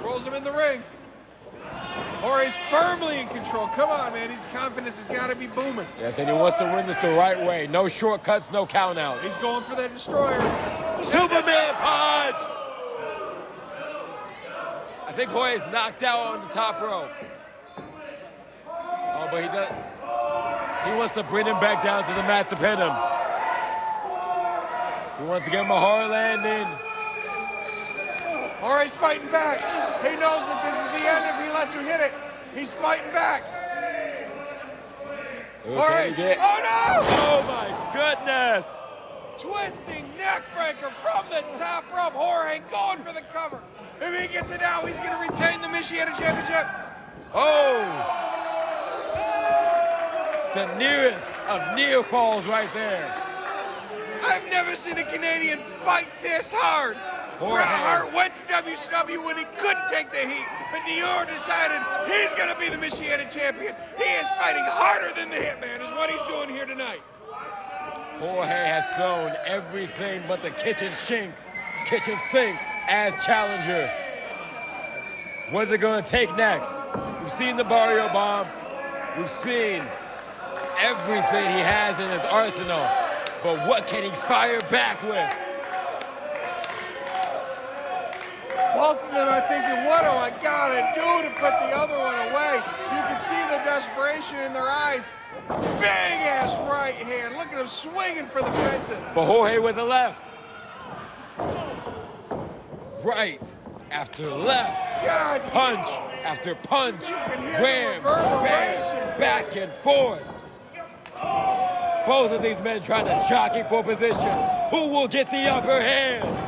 Rolls him in the ring. Jorge's firmly in control. Come on, man. His confidence has got to be booming. Yes, and he wants to win this the right way. No shortcuts, no countouts. He's going for that destroyer. Superman punch! I think Jorge's knocked out on the top rope. Oh, but he wants to bring him back down to the mat to pin him. He wants to get him a hard landing. Jorge's fighting back. He knows that this is the end if he lets him hit it. He's fighting back. Jorge. Oh, no! Oh, my goodness! Twisting neck breaker from the top rope. Jorge going for the cover. If he gets it out, he's going to retain the Michigan Championship. Oh! The nearest of near falls right there. I've never seen a Canadian fight this hard. Bret Hart went to WCW when he couldn't take the heat, but Dior decided he's going to be the Michigan champion. He is fighting harder than the Hitman, is what he's doing here tonight. Jorge has thrown everything but the kitchen sink as challenger. What's it going to take next? We've seen the Barrio Bomb. We've seen everything he has in his arsenal. But what can he fire back with? Both of them are thinking, what do I gotta do to put the other one away? You can see the desperation in their eyes. Big ass right hand. Look at him swinging for the fences. But Jorge with the left. Right after left. God. Punch after punch. Wham, bam, back and forth. Both of these men trying to jockey for position. Who will get the upper hand?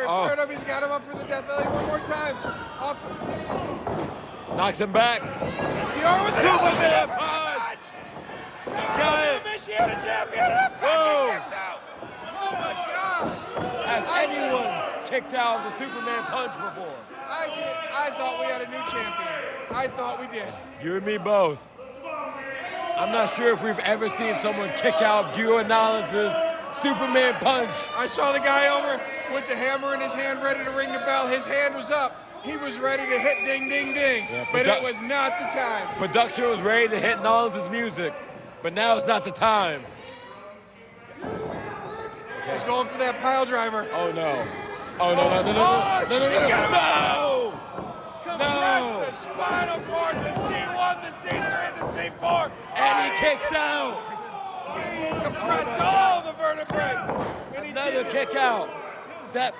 Fired up. He's got him up for the Death Valley one more time. Off the... Knocks him back. Dior with Superman punch. Got it. Michigan champion. Whoa. Kicks out. Oh my God. Has anyone kicked out the Superman punch before? I thought we had a new champion. I thought we did. You and me both. I'm not sure if we've ever seen someone kick out Dior Nollins' Superman punch. I saw the guy over with the hammer in his hand, ready to ring the bell. His hand was up. He was ready to hit ding, ding, ding. Yeah, but it was not the time. Production was ready to hit Nollins' music, but now it's not the time. He's going for that pile driver. Oh, no. Oh, no. He's got him. No! Compress the spinal cord, the C1, the C3, the C4. And he kicks out. He compressed all the vertebrae. And another kick out. That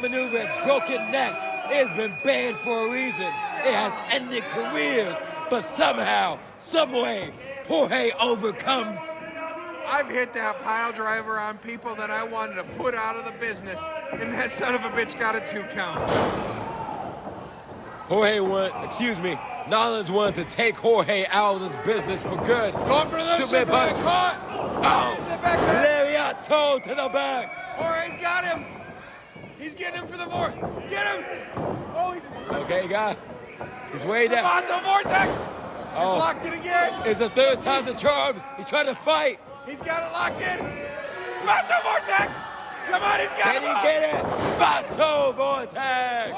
maneuver has broken necks. It's been banned for a reason. It has ended careers, but somehow, someway, Jorge overcomes. I've hit that pile driver on people that I wanted to put out of the business, and that son of a bitch got a 2 count. Nolans wanted to take Jorge out of this business for good. Going for the Superman punch. caught. Oh, It's a back lariat toe to the back. Jorge's got him. He's getting him for the vortex. Get him. Oh, he's Okay, he's way down. Vato vortex. Oh. Locked it again. It's the third time the charm. He's trying to fight. He's got it locked in. Vato vortex. Come on, he's got Can him. he get it? Vato vortex.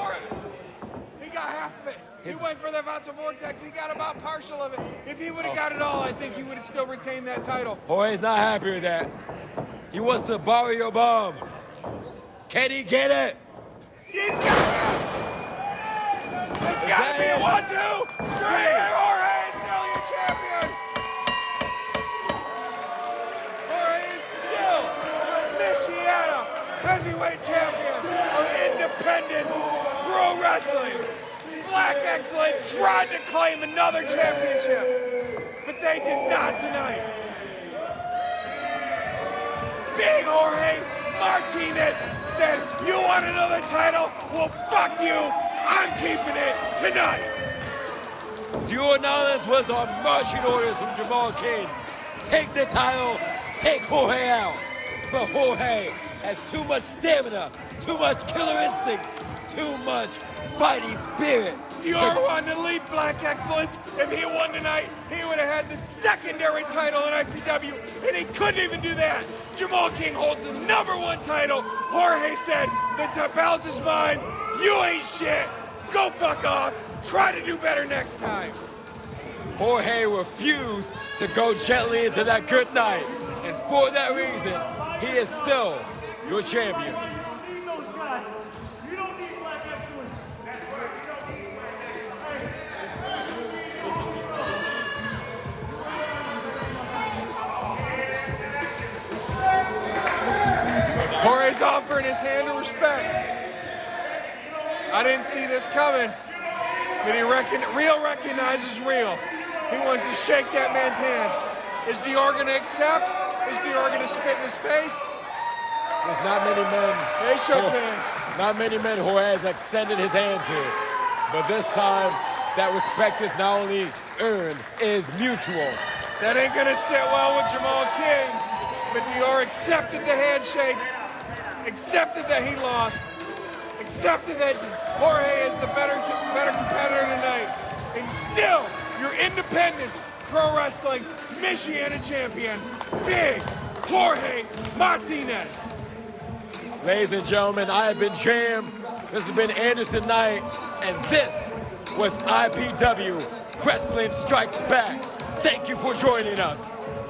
He got half of it. He went for the Vato vortex. He got about partial of it. If he would have got it all, I think he would have still retained that title. Jorge's not happy with that. He wants to borrow your bomb. Can he get it? He's got it. It's got to be a 1, 2, 3. Jorge is still your champion. Jorge is still the Michiana heavyweight champion of Independence Pro Wrestling. Black Excellence tried to claim another championship, but they did not tonight. Big Jorge Martinez said, "You want another title? Well, fuck you. I'm keeping it tonight." Drew Nolans was on marching orders from Jamal King. Take the title, take Jorge out. But Jorge has too much stamina, too much killer instinct, too much fighting spirit. Dior wanted to lead Black Excellence. If he won tonight, he would have had the secondary title in IPW, and he couldn't even do that. Jamal King holds the #1 title. Jorge said, "The belt is mine. You ain't shit. Go fuck off. Try to do better next time." Jorge refused to go gently into that good night. And for that reason, he is still your champion. Jorge's offering his hand of respect. I didn't see this coming, but real recognizes real. He wants to shake that man's hand. Is Dior gonna accept? Is Dior gonna spit in his face? There's not many men. They shook hands. Not many men Jorge has extended his hand to. But this time, that respect is not only earned, it is mutual. That ain't gonna sit well with Jamal King, but Dior accepted the handshake, accepted that he lost, accepted that Jorge is the better competitor tonight, and still, your Independent Pro Wrestling Michiana champion, Big Jorge Martinez. Ladies and gentlemen, I have been Jam. This has been Anderson Knight, and this was IPW Wrestling Strikes Back. Thank you for joining us.